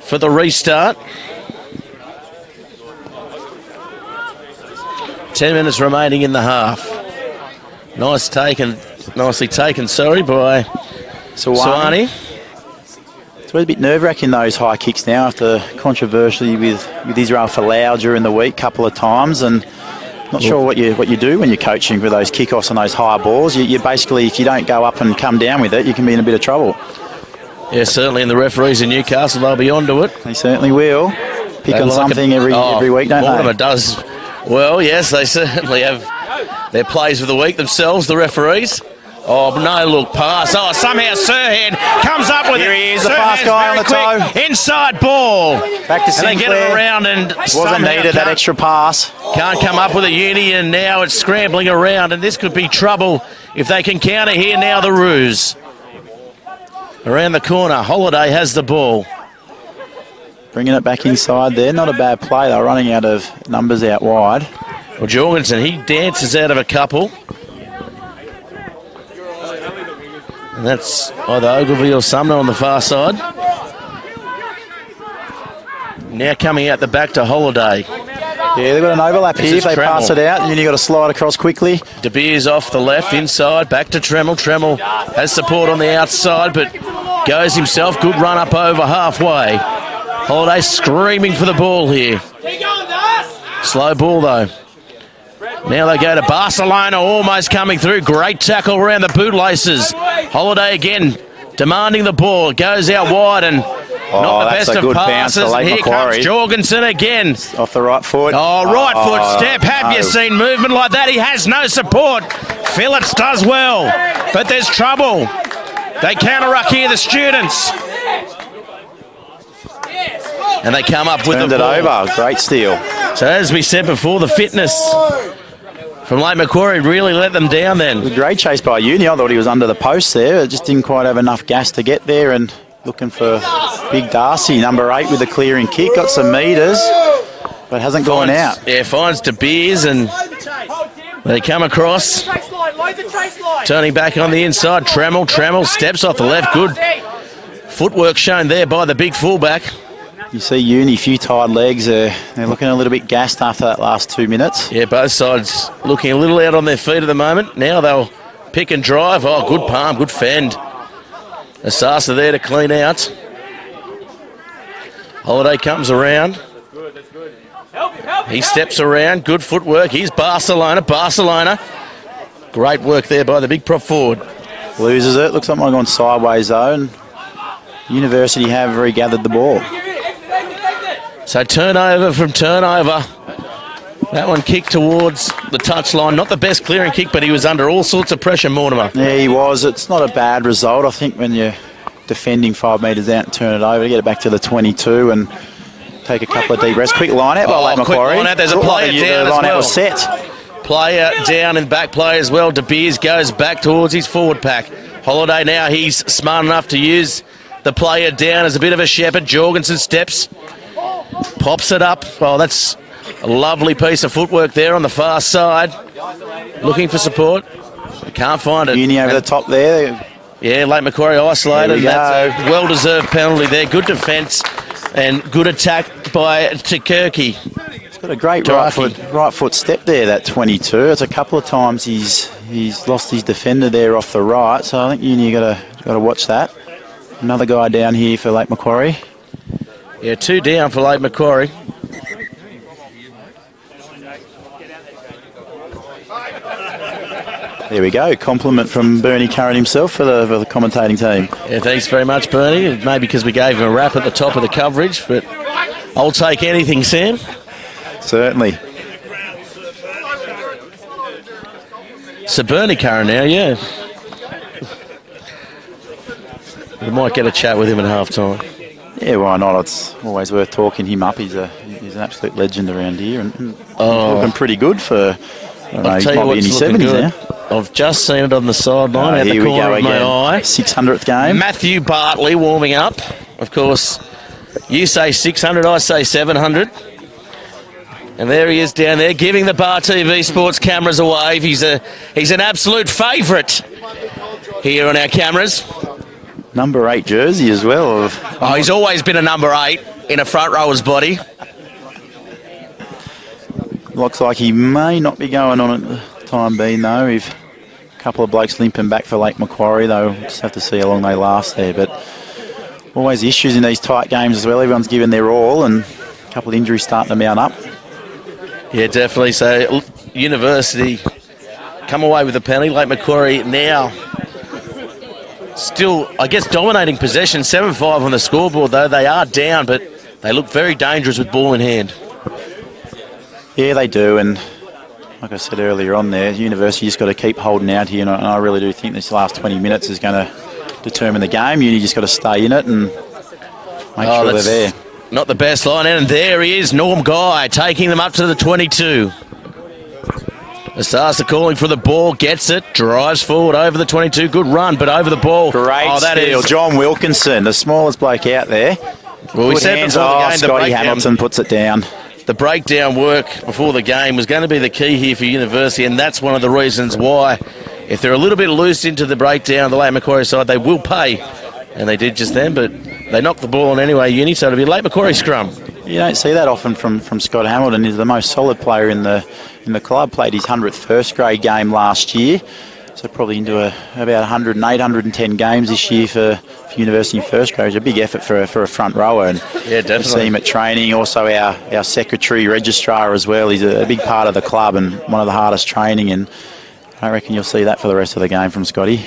for the restart. 10 minutes remaining in the half. Nicely taken, sorry, by Suwani. It's a bit nerve-wracking, those high kicks now, after controversy with Israel Folau during the week a couple of times, and not sure what you do when you're coaching for those kickoffs and those higher balls. You basically, if you don't go up and come down with it, you can be in a bit of trouble. Yeah, certainly, and the referees in Newcastle, they'll be onto it. They certainly will. Pick on something every week, don't they? Mortimer does well, yes, they certainly have their plays of the week themselves, the referees. Oh, no look pass. Oh, somehow Sirhan comes up with it. Here he is, the fast guy on the toe. Inside ball. Back to Sinclair. And they get it around, and wasn't needed, that extra pass. Can't come up with a uni, and now it's scrambling around, and this could be trouble if they can counter here now, the Roos. Around the corner, Holiday has the ball. Bringing it back inside there. Not a bad play. They're running out of numbers out wide. Well, Jorgensen, he dances out of a couple. And that's either Ogilvie or Sumner on the far side. Now coming out the back to Holiday. Yeah, they've got an overlap here. If they pass it out, and then you've got to slide across quickly. De Beers off the left, inside, back to Tremmel. Tremmel has support on the outside, but goes himself. Good run up over halfway. Holiday screaming for the ball here. Slow ball, though. Now they go to Barcelona, almost coming through. Great tackle around the bootlaces. Holiday again demanding the ball. It goes out wide, and not the best of passes. Here comes Jorgensen again. Off the right foot. Oh, right foot step. Have you seen movement like that? He has no support. Phillips does well, but there's trouble. They counter-ruck here, the students. And they come up with the ball. Turned it over. Great steal. So as we said before, the fitness from Lake Macquarie really let them down then. A great chase by Uni. I thought he was under the post there. It just didn't quite have enough gas to get there, and looking for Big Darcy, number 8 with a clearing kick. Got some metres, but hasn't gone out. Yeah, finds De Beers, and they come across. Turning back on the inside. Tremmel steps off the left. Good footwork shown there by the big fullback. You see Uni, few tired legs. They're looking a little bit gassed after that last 2 minutes. Yeah, both sides looking a little out on their feet at the moment. Now they'll pick and drive. Oh, good palm, good fend. Asasa there to clean out. Holiday comes around. He steps around. Good footwork. Here's Barcelona. Great work there by the big prop forward. Loses it. Looks like might have gone sideways though. And University have regathered the ball. So turnover from turnover. That one kicked towards the touchline. Not the best clearing kick, but he was under all sorts of pressure, Mortimer. Yeah, he was. It's not a bad result. I think when you're defending 5 metres out and turn it over, to get it back to the 22 and take a couple of deep breaths. Quick line out by Lake Macquarie. Quick line out. There's a player down as well. Was set. Player down and back play as well. De Beers goes back towards his forward pack. Holiday now, he's smart enough to use the player down as a bit of a shepherd. Jorgensen steps, pops it up. Oh, that's a lovely piece of footwork there on the far side. Looking for support. Can't find it. Uni over the top there. Yeah, Lake Macquarie isolated. That's a well-deserved penalty there. Good defence and good attack by Tukirky. He's got a great right foot step there, that 22. It's a couple of times he's lost his defender there off the right. So I think Uni got to watch that. Another guy down here for Lake Macquarie. Yeah, 2 down for Lake Macquarie. There we go. Compliment from Bernie Curran himself for the commentating team. Yeah, thanks very much, Bernie. Maybe because we gave him a rap at the top of the coverage, but I'll take anything, Sam. Certainly. So Bernie Curran now, yeah. We might get a chat with him at half time. Yeah, why not? It's always worth talking him up. He's an absolute legend around here, and looking pretty good for. I'll tell you what's looking good. I've just seen it on the sideline at the corner of my eye. 600th game. Matthew Bartley warming up. Of course, you say 600, I say 700. And there he is down there, giving the Bar TV Sports cameras a wave. He's an absolute favourite here on our cameras. Number 8 jersey as well. He's always been a number 8 in a front rower's body. Looks like he may not be going on at the time being, though. We've a couple of blokes limping back for Lake Macquarie, though. We'll just have to see how long they last there. But always issues in these tight games as well. Everyone's giving their all, and a couple of injuries starting to mount up. Yeah, definitely. So, University come away with a penalty. Lake Macquarie now still, I guess, dominating possession. 7-5 on the scoreboard, though. They are down, but they look very dangerous with ball in hand. Yeah, they do, and like I said earlier on there, University just got to keep holding out here, and I really do think this last 20 minutes is going to determine the game. Uni just got to stay in it and make sure they're there. Not the best line, and there he is, Norm Guy, taking them up to the 22. Asasa calling for the ball, gets it, drives forward over the 22. Good run, but over the ball. Great steal. John Wilkinson, the smallest bloke out there. Well, we said before the game, Scotty Hamilton puts it down. The breakdown work before the game was going to be the key here for University, and that's one of the reasons why, if they're a little bit loose into the breakdown, the Lake Macquarie side, they will pay. And they did just then, but they knocked the ball on anyway, Uni, so it'll be a Lake Macquarie scrum. You don't see that often from Scott Hamilton. He's the most solid player in the club. Played his 100th first grade game last year, so probably into about 108, 110 games this year for University in first grade. It's a big effort for a front rower, and yeah, definitely. See him at training. Also our secretary registrar as well. He's a big part of the club and one of the hardest training, and I reckon you'll see that for the rest of the game from Scotty.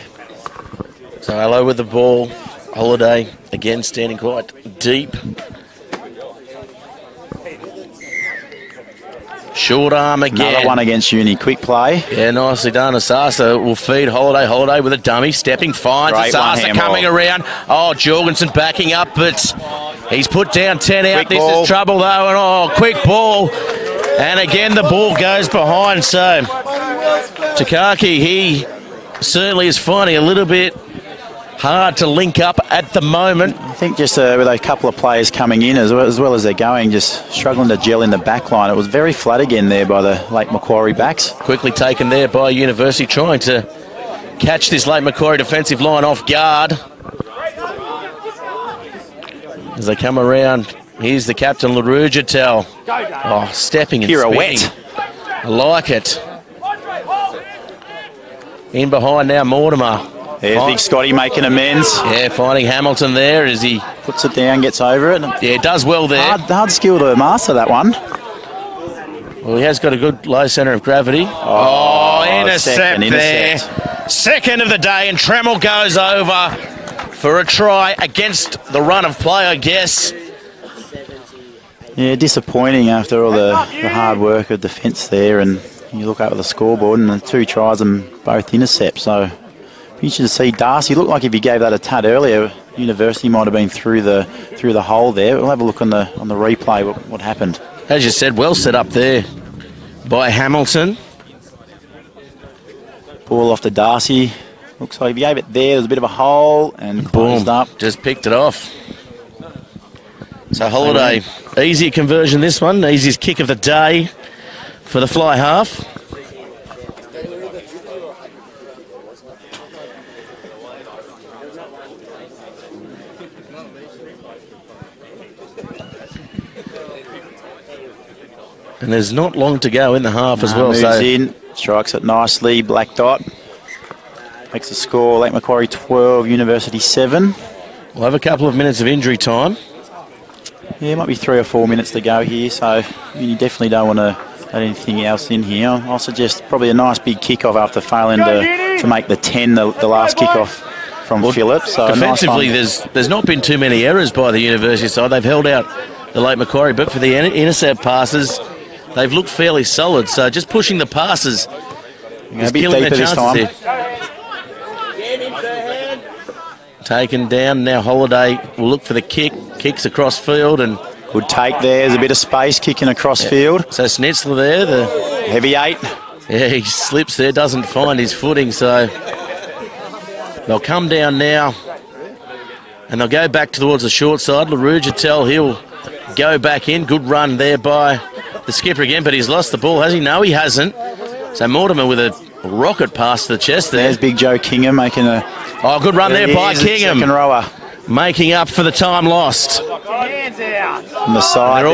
So hello with the ball. Holiday again standing quite deep. Short arm again. Another one against Uni. Quick play. Yeah, nicely done. Asasa will feed Holiday. Holiday with a dummy. Stepping, finds Asasa coming around. Oh, Jorgensen backing up, but he's put down 10 out. This is trouble, though. And quick ball. And again, the ball goes behind. So, Takaki, he certainly is finding a little bit hard to link up at the moment. I think just with a couple of players coming in as well as they're going, just struggling to gel in the back line. It was very flat again there by the Lake Macquarie backs. Quickly taken there by University, trying to catch this Lake Macquarie defensive line off guard. As they come around, here's the captain, Larujatel. Oh, stepping and spinning. I like it. In behind now, Mortimer. There's big Scotty making amends. Yeah, finding Hamilton there as he puts it down, gets over it. Yeah, does well there. Hard skill to master that one. Well, he has got a good low centre of gravity. Intercept there. Second of the day, and Tremel goes over for a try against the run of play, I guess. Yeah, disappointing after all the hard work of defence there, and you look up at the scoreboard and the 2 tries and both intercepts. So interesting to see Darcy. Looked like if he gave that a tad earlier, University might have been through the hole there. We'll have a look on the replay what happened. As you said, well set up there by Hamilton. Ball off to Darcy. Looks like if he gave it there, there's a bit of a hole and closed up. Just picked it off. So Holiday, easier conversion this one, easiest kick of the day for the fly half. And there's not long to go in the half as well. Moves so in, strikes it nicely, black dot. Makes the score, Lake Macquarie 12, University 7. We'll have a couple of minutes of injury time. Yeah, it might be 3 or 4 minutes to go here, so you definitely don't want to let anything else in here. I'll suggest probably a nice big kickoff after failing to make the 10, the last kickoff from Phillip. So defensively, there's not been too many errors by the University side. They've held out the Lake Macquarie, but for the intercept passes, they've looked fairly solid. So just pushing the passes is killing their chances here. taken down. Now Holiday will look for the kick. Kicks across field and good take there. There's a bit of space kicking across field. So Schnitzler there, the heavy 8. Yeah, he slips there, doesn't find his footing, so they'll come down now and they'll go back towards the short side. LaRouge, he'll go back in. Good run there by the skipper again, but he's lost the ball, has he? No, he hasn't. So Mortimer with a rocket pass to the chest there. There's big Joe Kingham making a... Oh, good run there by Kingham. Second rower. Making up for the time lost. Hands out. On the side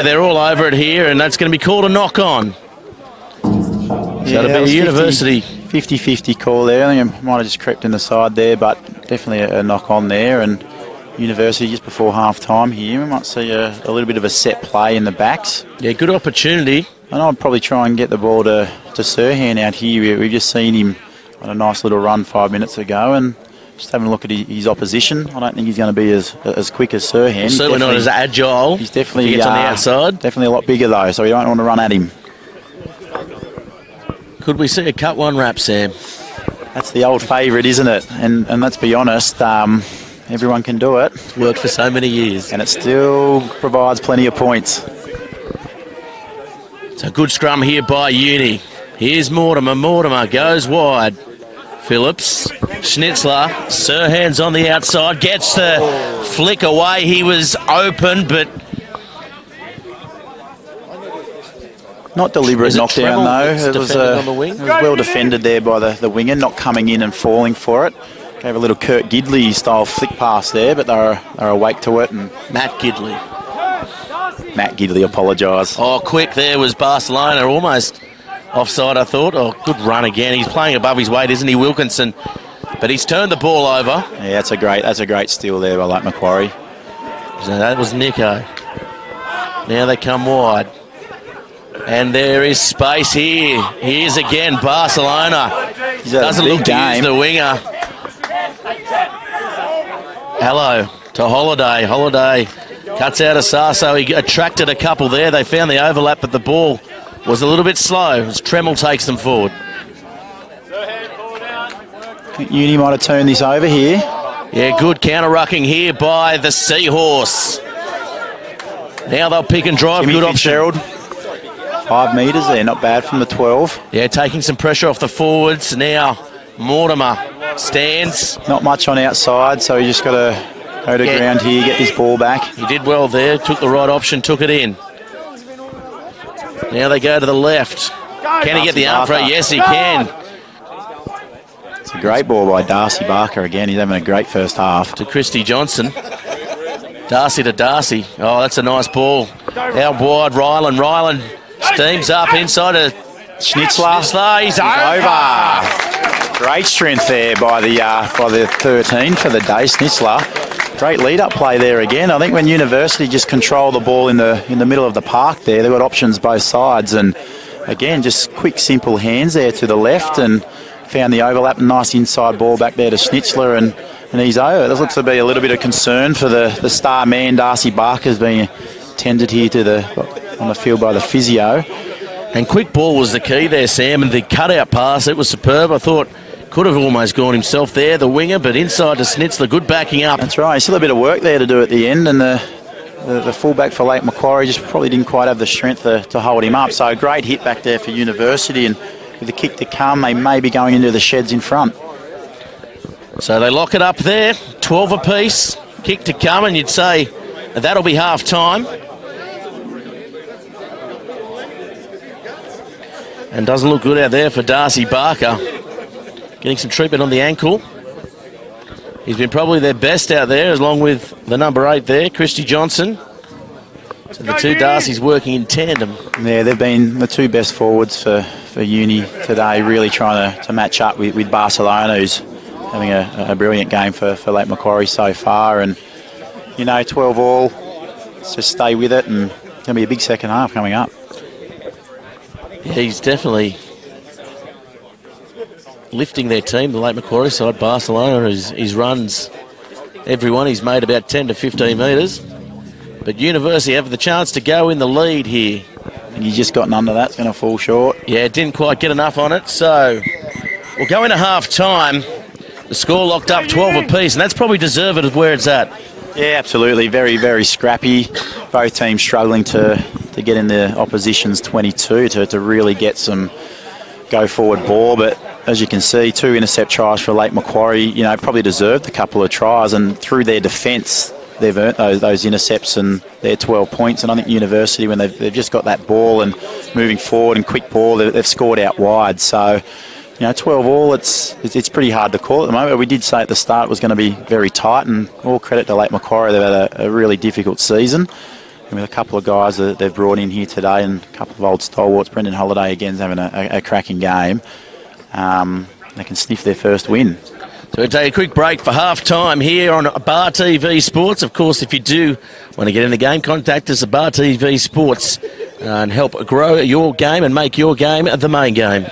they're all over it here, and that's going to be called a knock-on. So it'll be a University. 50-50 call there. I think it might have just crept in the side there, but definitely a knock-on there. And University just before half-time here. We might see a little bit of a set play in the backs. Yeah, good opportunity. And I'd probably try and get the ball to Sirhan out here. We've just seen him on a nice little run 5 minutes ago, and just having a look at his opposition. I don't think he's going to be as quick as Sirhan. Well, certainly not as agile. He's definitely he gets on the outside. Definitely a lot bigger though, so you don't want to run at him. Could we see a cut one wrap, Sam? That's the old favourite, isn't it? And let's be honest, everyone can do it. It's worked for so many years. And it still provides plenty of points. It's a good scrum here by Uni. Here's Mortimer. Mortimer goes wide. Phillips, Schnitzler, Sirhan's on the outside, gets the flick away. He was open, but not deliberate knockdown though. It was well defended there by the winger, not coming in and falling for it. Gave a little Kurt Gidley style flick pass there, but they're awake to it. And Matt Gidley apologise. Oh, quick there was Barcelona, almost offside, I thought. Oh, good run again. He's playing above his weight, isn't he, Wilkinson? But he's turned the ball over. Yeah, that's a great steal there by Macquarie. So that was Nico. Now they come wide. And there is space here. Here's again Barcelona. Doesn't look to use the winger. Hello to Holiday. Holiday cuts out of Sasso. He attracted a couple there. They found the overlap, but the ball was a little bit slow as Tremel takes them forward. Uni might have turned this over here. Yeah, good counter-rucking here by the Seahorse. Now they'll pick and drive. Jimmy good option. 5 metres there, not bad from the 12. Yeah, taking some pressure off the forwards. Now Mortimer stands. Not much on outside, so he just got to go to ground here, get this ball back. He did well there, took the right option, took it in. Now they go to the left. Can he get the arm throw? Yes, he can. It's a great ball by Darcy Barker again. He's having a great first half. To Christy Johnson. Darcy to Darcy. Oh, that's a nice ball. Out wide, Ryland. Ryland steams up inside of Schnitzler. He's over. Great strength there by the 13 for the day, Schnitzler. Great lead-up play there again. I think when University just control the ball in the middle of the park there, they've got options both sides. And again, just quick, simple hands there to the left and found the overlap. Nice inside ball back there to Schnitzler and he's over. There looks to be a little bit of concern for the star man, Darcy Barker's being tended here on the field by the physio. And quick ball was the key there, Sam, and the cutout pass, it was superb. I thought could have almost gone himself there, the winger, but inside to Schnitzler, good backing up. That's right, still a bit of work there to do at the end, and the fullback for Lake Macquarie just probably didn't quite have the strength to hold him up. So a great hit back there for University, and with the kick to come, they may be going into the sheds in front. So they lock it up there, 12 apiece, kick to come, and you'd say that'll be half time. And doesn't look good out there for Darcy Barker. Getting some treatment on the ankle. He's been probably their best out there, along with the number 8 there, Christy Johnson. So the two Darcys working in tandem. Yeah, they've been the two best forwards for Uni today, really trying to match up with Barcelona, who's having a brilliant game for Lake Macquarie so far. And, 12 all, let's just stay with it, and it's going to be a big second half coming up. Yeah, he's definitely lifting their team, the Lake Macquarie side. Barcelona, his runs, every one he's made about 10 to 15 metres. But University have the chance to go in the lead here. And he's just gotten under that, it's going to fall short. Yeah, didn't quite get enough on it, so we'll go into half-time. The score locked up 12 apiece, and that's probably deserved of where it's at. Yeah, absolutely. Very, very scrappy. Both teams struggling to get in the opposition's 22 to really get some go-forward ball. But as you can see, 2 intercept tries for Lake Macquarie, you know, probably deserved a couple of tries. And through their defence, they've earned those intercepts and their 12 points. And I think University, when they've just got that ball and moving forward and quick ball, they've scored out wide. So, you know, 12 all, it's pretty hard to call at the moment. We did say at the start it was going to be very tight, and all credit to Lake Macquarie. They've had a really difficult season. And with a couple of guys that they've brought in here today and a couple of old stalwarts, Brendan Holliday again's having a cracking game. They can sniff their first win. So we'll take a quick break for half-time here on Bar TV Sports. Of course, if you do want to get in the game, contact us at Bar TV Sports and help grow your game and make your game the main game.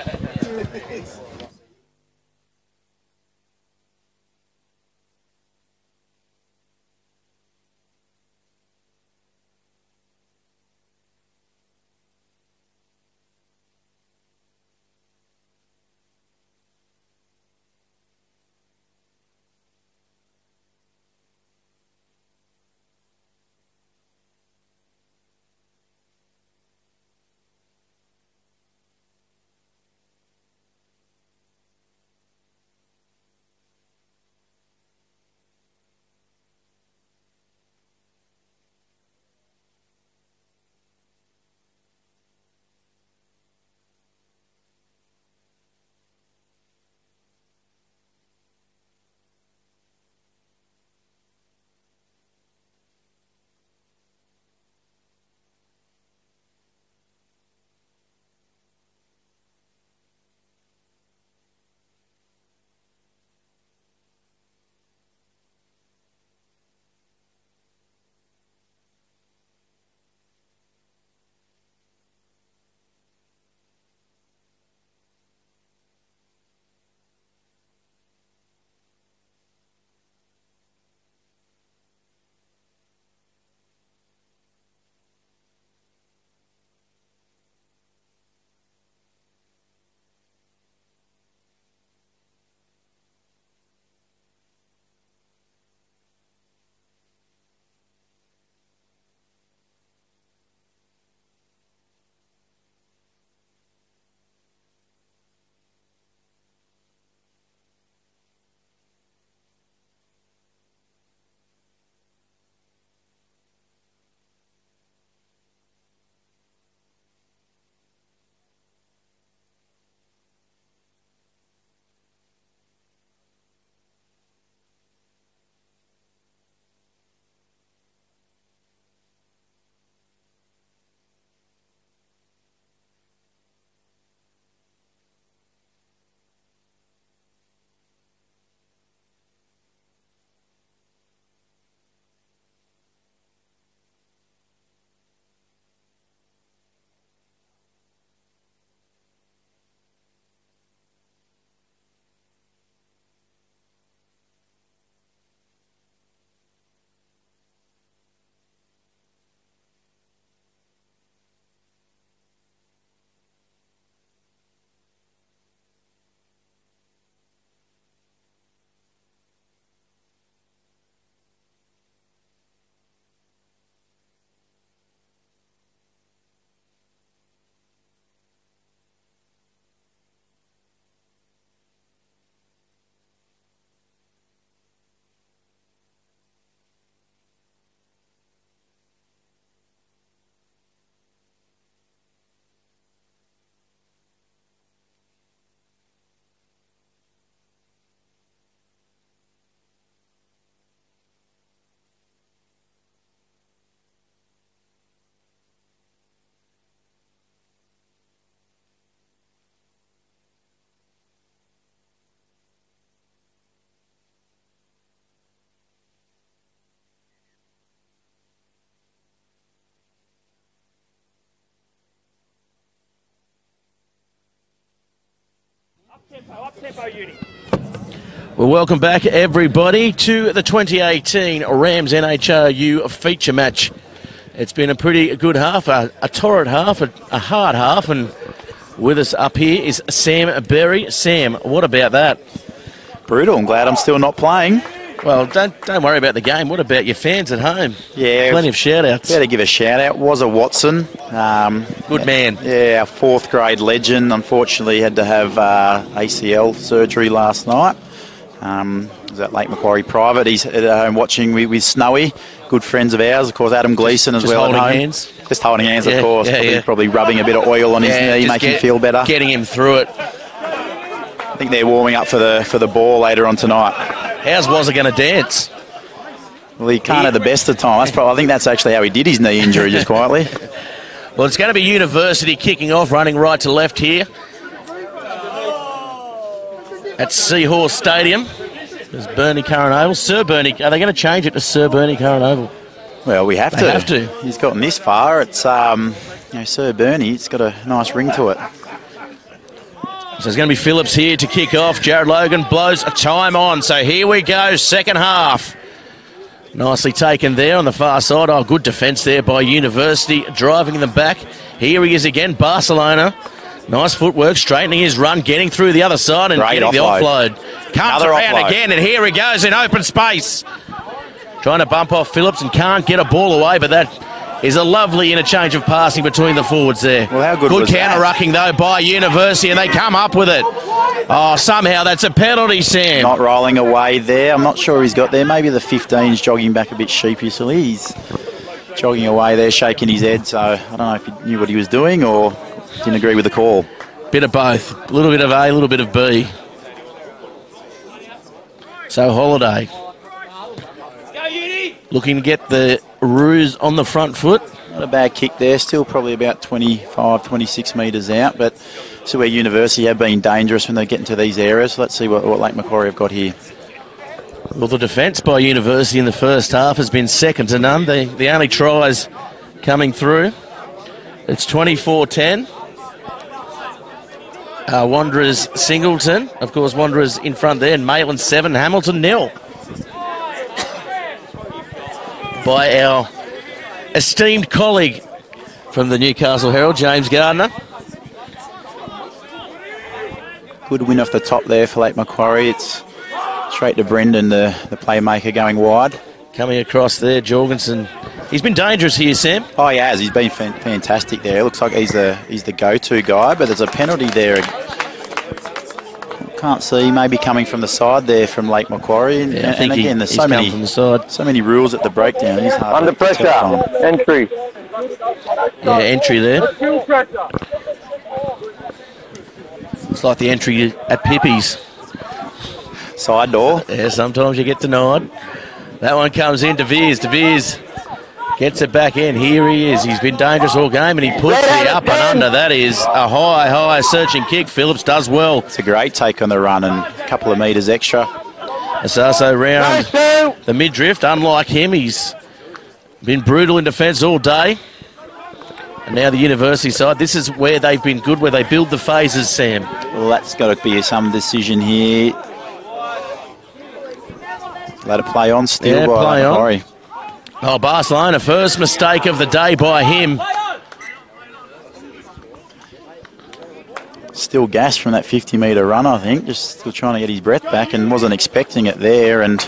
Well, welcome back, everybody, to the 2018 Rams NHRU feature match. It's been a pretty good half, a torrid half, a hard half, and with us up here is Sam Berry. Sam, what about that? Brutal. I'm glad I'm still not playing. Well, don't worry about the game. What about your fans at home? Yeah. Plenty of shout-outs. Better give a shout-out. Was a Watson. Good man. Yeah, our 4th grade legend. Unfortunately, had to have ACL surgery last night. Was at Lake Macquarie Private. He's at home watching with Snowy. Good friends of ours. Of course, Adam Gleeson as well at home. Hands. Just holding hands, of course. Probably rubbing a bit of oil on his knee, making him feel better. Getting him through it. I think they're warming up for the ball later on tonight. How's Was it going to dance? Well, he can't have the best of time. I think that's actually how he did his knee injury, just quietly. Well, it's going to be University kicking off, running right to left here at Seahorse Stadium. There's Bernie Curran Oval. Sir Bernie, are they going to change it to Sir Bernie Curran Oval? Well, we have to. They have to. He's gotten this far. It's Sir Bernie. It's got a nice ring to it. So it's going to be Phillips here to kick off. Jared Logan blows a time on. So here we go, second half. Nicely taken there on the far side. Oh, good defence there by University, driving them back. Here he is again, Barcelona. Nice footwork, straightening his run, getting through the other side and getting the offload. Comes around again, and here he goes in open space. Trying to bump off Phillips and can't get a ball away, but that is a lovely interchange of passing between the forwards there. Well, how good was counter-rucking, though, by University, and they come up with it. Oh, somehow that's a penalty, Sam. Not rolling away there. I'm not sure he's got there. Maybe the 15's jogging back a bit sheepishly. He's jogging away there, shaking his head. So I don't know if he knew what he was doing or didn't agree with the call. Bit of both. A little bit of A, a little bit of B. So Holiday looking to get the Roos on the front foot. Not a bad kick there. Still probably about 25, 26 metres out. But see where University have been dangerous when they get into these areas. So let's see what Lake Macquarie have got here. Well, the defence by University in the first half has been second to none. The only tries coming through. It's 24-10. Wanderers Singleton. Of course, Wanderers in front there. And Maitland 7, Hamilton 0. By our esteemed colleague from the Newcastle Herald, James Gardner. Good win off the top there for Lake Macquarie. It's straight to Brendan, the playmaker, going wide. Coming across there, Jorgensen. He's been dangerous here, Sam. Oh, he has. He's been fantastic there. It looks like he's the go-to guy, but there's a penalty there. Can't see, maybe coming from the side there from Lake Macquarie. And again, there's so many rules at the breakdown. He's hard Under pressure. Entry. Yeah, entry there. It's like the entry at Pippi's. Side door. Yeah, sometimes you get denied. That one comes in to Veers. De Beers gets it back in. Here he is. He's been dangerous all game, and he puts the up and under. That is a high searching kick. Phillips does well. It's a great take on the run and a couple of metres extra. Asaso round the mid-drift. Unlike him, he's been brutal in defence all day. And now the University side. This is where they've been good, where they build the phases, Sam. Well, that's got to be some decision here. Let it play on still by Macquarie. Oh, Barcelona, first mistake of the day by him. Still gassed from that 50-metre run, I think. Just still trying to get his breath back and wasn't expecting it there. And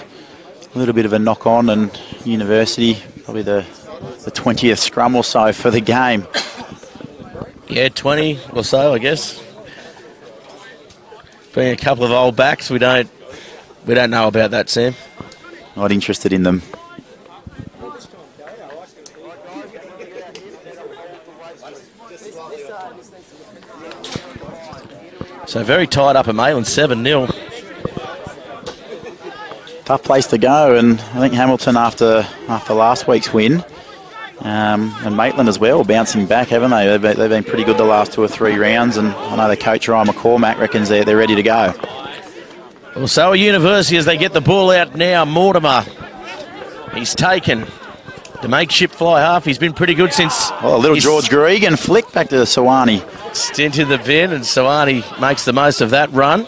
a little bit of a knock-on, and University, probably the 20th scrum or so for the game. Yeah, 20 or so, I guess. Being a couple of old backs, we don't know about that, Sam. Not interested in them. So very tight up at Maitland, 7-0. Tough place to go, and I think Hamilton after last week's win, and Maitland as well, bouncing back, haven't they? They've been pretty good the last 2 or 3 rounds, and I know the coach Ryan McCormack reckons they're ready to go. Well, so are University as they get the ball out now. Mortimer, he's taken the makeshift fly half. He's been pretty good since... Oh, a little George Gregan flick back to Sawani. Stint in the bin, and Sawani makes the most of that run.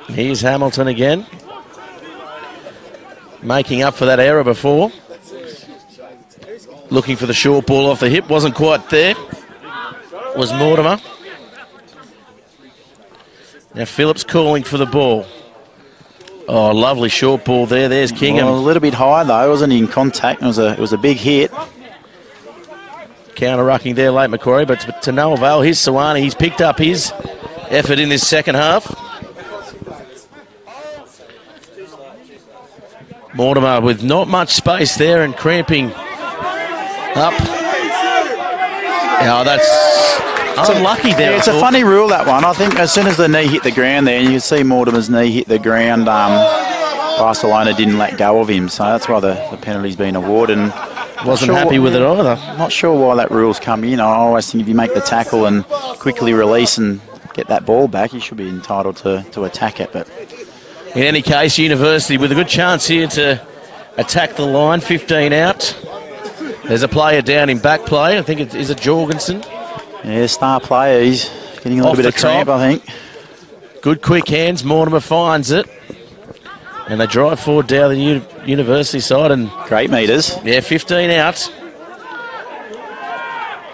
Here's Hamilton again, making up for that error before. Looking for the short ball off the hip, wasn't quite there. Was Mortimer. Now Phillips calling for the ball. Oh, lovely short ball there. There's Kingham. Well, a little bit high though, wasn't he, in contact? It was a big hit. Counter-rucking there late Macquarie, but to no avail. Here's Sawani. He's picked up his effort in this second half. Mortimer with not much space there and cramping up. Oh, that's unlucky there. Yeah, it's a funny rule, that one. I think as soon as the knee hit the ground there, and you can see Mortimer's knee hit the ground, Barcelona didn't let go of him, so that's why the penalty's been awarded. And wasn't happy with it either. Not sure why that rule's come in. I always think if you make the tackle and quickly release and get that ball back, you should be entitled to attack it. But in any case, University with a good chance here to attack the line. 15 out. There's a player down in back play. I think it is a Jorgensen. Yeah, star player. He's getting a little bit of cramp, I think. Good quick hands. Mortimer finds it. And they drive forward down the University side. And great meters. Yeah, 15 out.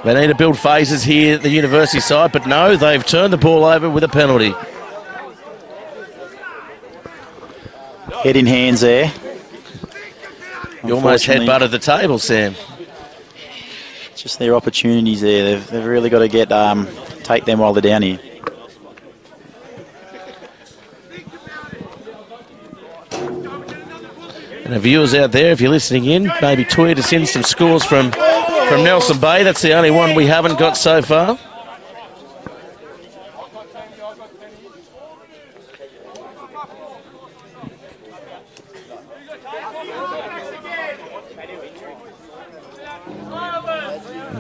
They need to build phases here at the University side, but no, they've turned the ball over with a penalty. Head in hands there. You almost headbutted the table, Sam. Just their opportunities there. They've really got to take them while they're down here. And the viewers out there, if you're listening in, maybe tweet us in some scores from Nelson Bay. That's the only one we haven't got so far.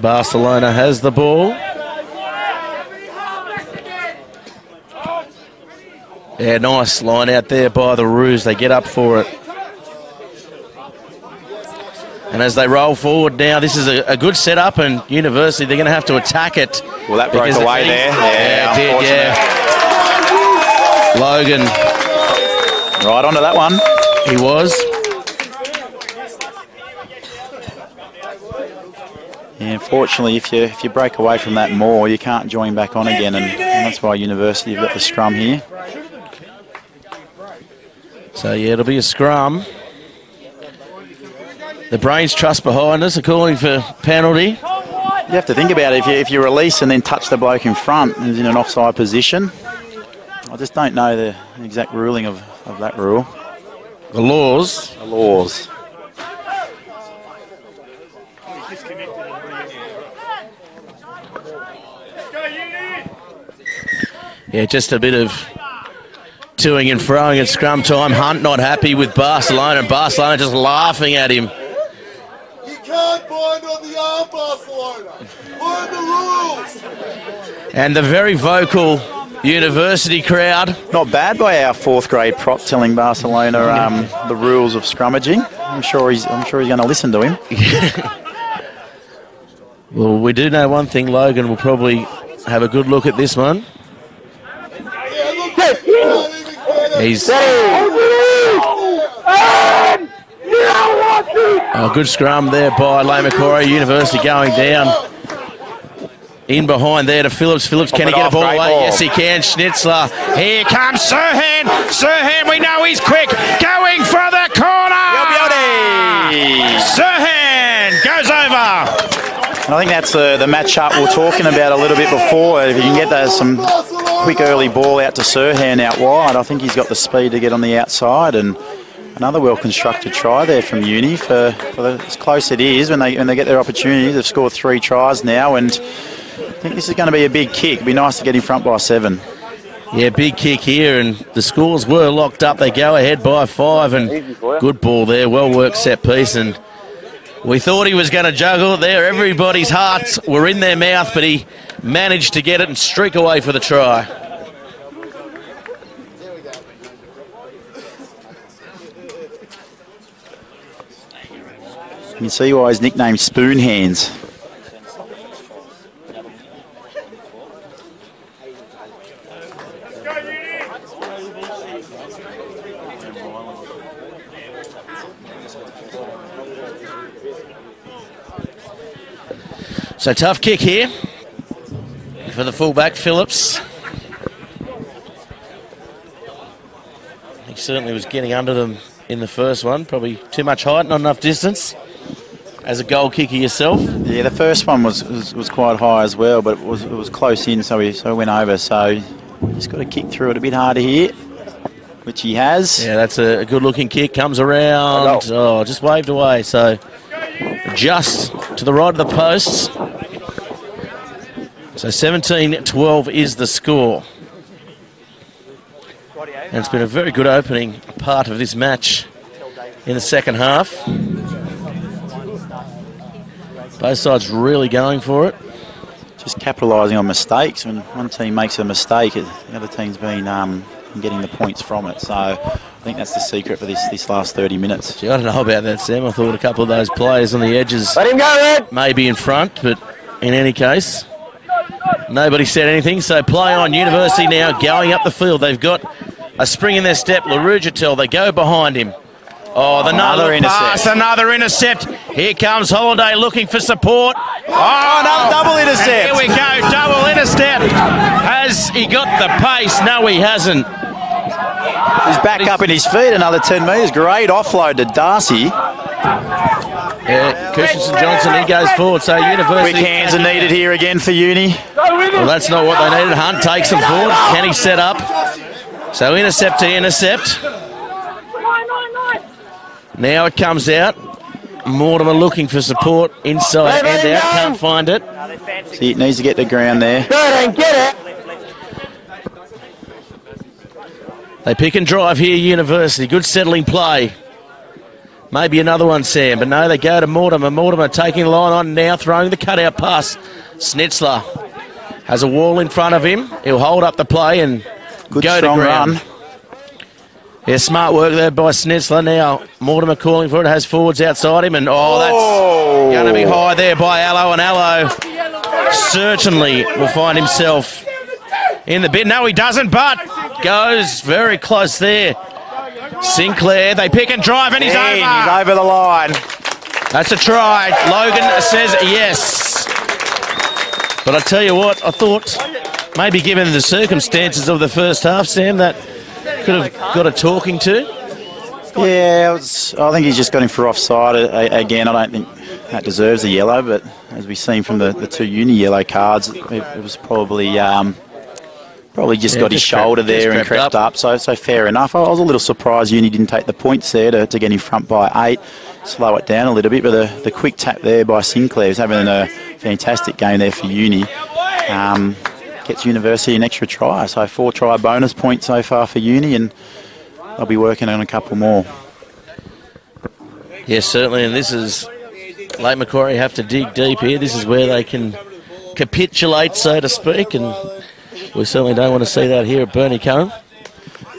Barcelona has the ball. Yeah, nice line out there by the Roos. They get up for it. And as they roll forward now, this is a good setup, and University, they're going to have to attack it. Well, that broke away there. Yeah, it did, yeah. Logan. Right onto that one. He was. Yeah, unfortunately, if you break away from that more, you can't join back on again, and that's why University have got the scrum here. So, yeah, it'll be a scrum. The Brains Trust behind us are calling for penalty. You have to think about it. If you release and then touch the bloke in front who's in an offside position, I just don't know the exact ruling of that rule. The laws. The laws. Yeah, just a bit of toing and froing at scrum time. Hunt not happy with Barcelona, and Barcelona just laughing at him. Can't bind on the arm, Barcelona. Learn the rules. And the very vocal University crowd. Not bad by our fourth grade prop telling Barcelona the rules of scrummaging. I'm sure he's going to listen to him. Well, we do know one thing. Logan will probably have a good look at this one. He's good scrum there by Lane Macquarie. University going down. In behind there to Phillips. Phillips, can he get a ball away? Yes, he can. Schnitzler. Here comes Sirhan. Sirhan, we know he's quick. Going for the corner. Sirhan goes over. I think that's the match-up we were talking about a little bit before. If you can get some quick early ball out to Sirhan out wide, I think he's got the speed to get on the outside. And another well-constructed try there from Uni for as close it is when they get their opportunity. They've scored 3 tries now, and I think this is going to be a big kick. It'd be nice to get in front by 7. Yeah, big kick here, and the scores were locked up. They go ahead by 5, and good ball there. Well-worked set piece, and we thought he was going to juggle it there. Everybody's hearts were in their mouth, but he managed to get it and streak away for the try. You can see why he's nicknamed Spoon Hands. So tough kick here for the fullback, Phillips. certainly was getting under them in the first one. Probably too much height, not enough distance. As a goal kicker yourself. Yeah, the first one was quite high as well, but it was close in, so he went over. So he's got to kick through it a bit harder here, which he has. Yeah, that's a good-looking kick. Comes around. Oh, just waved away. So just to the right of the posts. So 17-12 is the score. And it's been a very good opening part of this match in the second half. Both sides really going for it. Just capitalising on mistakes. When one team makes a mistake, the other team's been getting the points from it. So I think that's the secret for this last 30 minutes. Gee, I don't know about that, Sam. I thought a couple of those players on the edges Let him go, Ed. may be in front, but in any case, nobody said anything. So play on. University now going up the field. They've got a spring in their step. LaRugitel, they go behind him. Oh, another pass, another intercept. Here comes Holiday looking for support. Oh, another double intercept. And here we go, double intercept. Has he got the pace? No, he hasn't. He's back up in his feet, another 10 metres. Great offload to Darcy. Yeah, Christensen Johnson, he goes forward. So University. Quick hands are needed here again for Uni. Well, that's not what they needed. Hunt takes them forward. Can he set up? So intercept to intercept. Now it comes out. Mortimer looking for support inside and out. Can't find it. See, it needs to get the ground there. Get it. They pick and drive here, University. Good settling play. Maybe another one, Sam. But no, they go to Mortimer. Mortimer taking the line on now, throwing the cutout pass. Schnitzler has a wall in front of him. He'll hold up the play and good go strong to ground. Run. Yeah, smart work there by Schnitzler. Now Mortimer calling for it, has forwards outside him, and that's going to be high there by Allo, and Allo certainly will find himself in the bit. No, he doesn't, but goes very close there. Sinclair, they pick and drive, and he's over. He's over the line. That's a try. Logan says yes. But I tell you what, I thought maybe given the circumstances of the first half, Sam, that could have got a talking to. Yeah, I think he's just got him for offside again. I don't think that deserves a yellow, but as we've seen from the two uni yellow cards, it was probably just got his shoulder there and crept up. So fair enough. I was a little surprised Uni didn't take the points there to get in front by 8, slow it down a little bit. But the quick tap there by Sinclair is having a fantastic game there for Uni. Gets University an extra try. So 4 try bonus points so far for Uni, and they'll be working on a couple more. Yes, certainly. And this is Lake Macquarie have to dig deep here. This is where they can capitulate, so to speak, and we certainly don't want to see that here at Bernie Curran.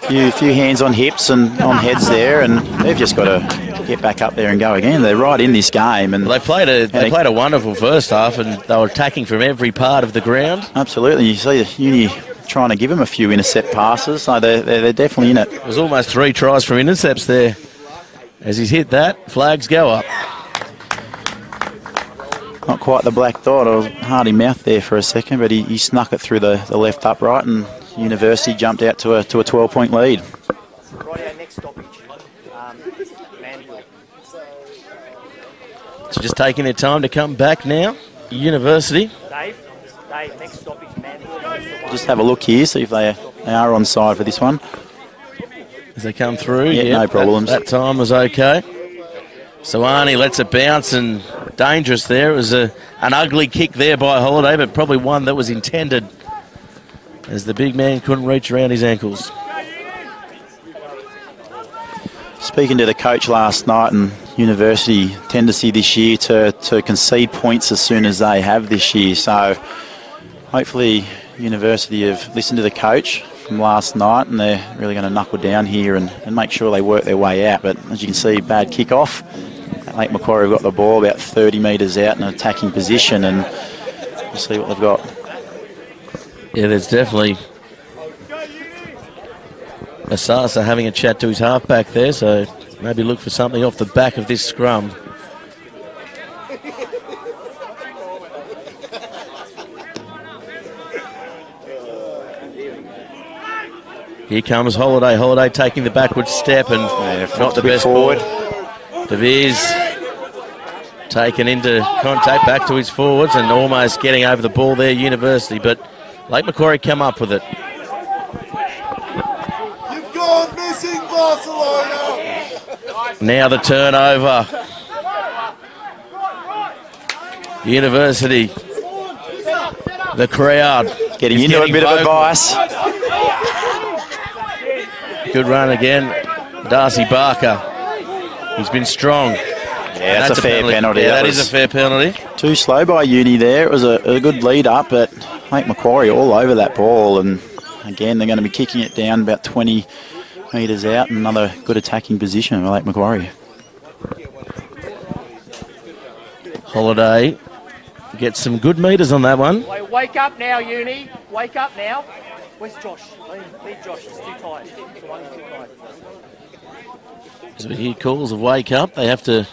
Few hands on hips and on heads there, and they've just got to get back up there and go again. They're right in this game, and well, they played a wonderful first half, and they were attacking from every part of the ground. Absolutely, you see the Uni trying to give them a few intercept passes, so they're definitely in it. It was almost 3 tries from intercepts there. As he's hit that, flags go up. Not quite the black dot. I was hard in mouth there for a second, but he snuck it through the left upright, and University jumped out to a 12-point lead. So just taking their time to come back now. University. Just have a look here, see if they are on side for this one. As they come through, yeah, no problems. That time was okay. So Arnie lets it bounce, and dangerous there. It was an ugly kick there by Holiday, but probably one that was intended, as the big man couldn't reach around his ankles. Speaking to the coach last night, and University tendency this year to concede points as soon as they have this year. So hopefully University have listened to the coach from last night, and they're really going to knuckle down here and make sure they work their way out. But as you can see, bad kick-off. Lake Macquarie have got the ball about 30 metres out in an attacking position, and we'll see what they've got. Yeah, there's definitely Asasa having a chat to his halfback there, so maybe look for something off the back of this scrum. Here comes Holiday. Holiday taking the backward step and not the best forward. De Beers taken into contact back to his forwards and almost getting over the ball there, University, but Lake Macquarie come up with it. You've gone missing, Barcelona. Now the turnover. University, the crowd getting into a bit of advice. Good run again, Darcy Barker. He's been strong. Yeah, that's a fair penalty. Yeah, that is a fair penalty. Too slow by Uni there. It was a good lead up, but Lake Macquarie all over that ball. And again, they're going to be kicking it down about 20 metres out. Another good attacking position for Lake Macquarie. Holiday gets some good metres on that one. Wake up now, Uni. Wake up now. Where's Josh? Leave Josh. He's too tired. As we hear calls of wake up, they have to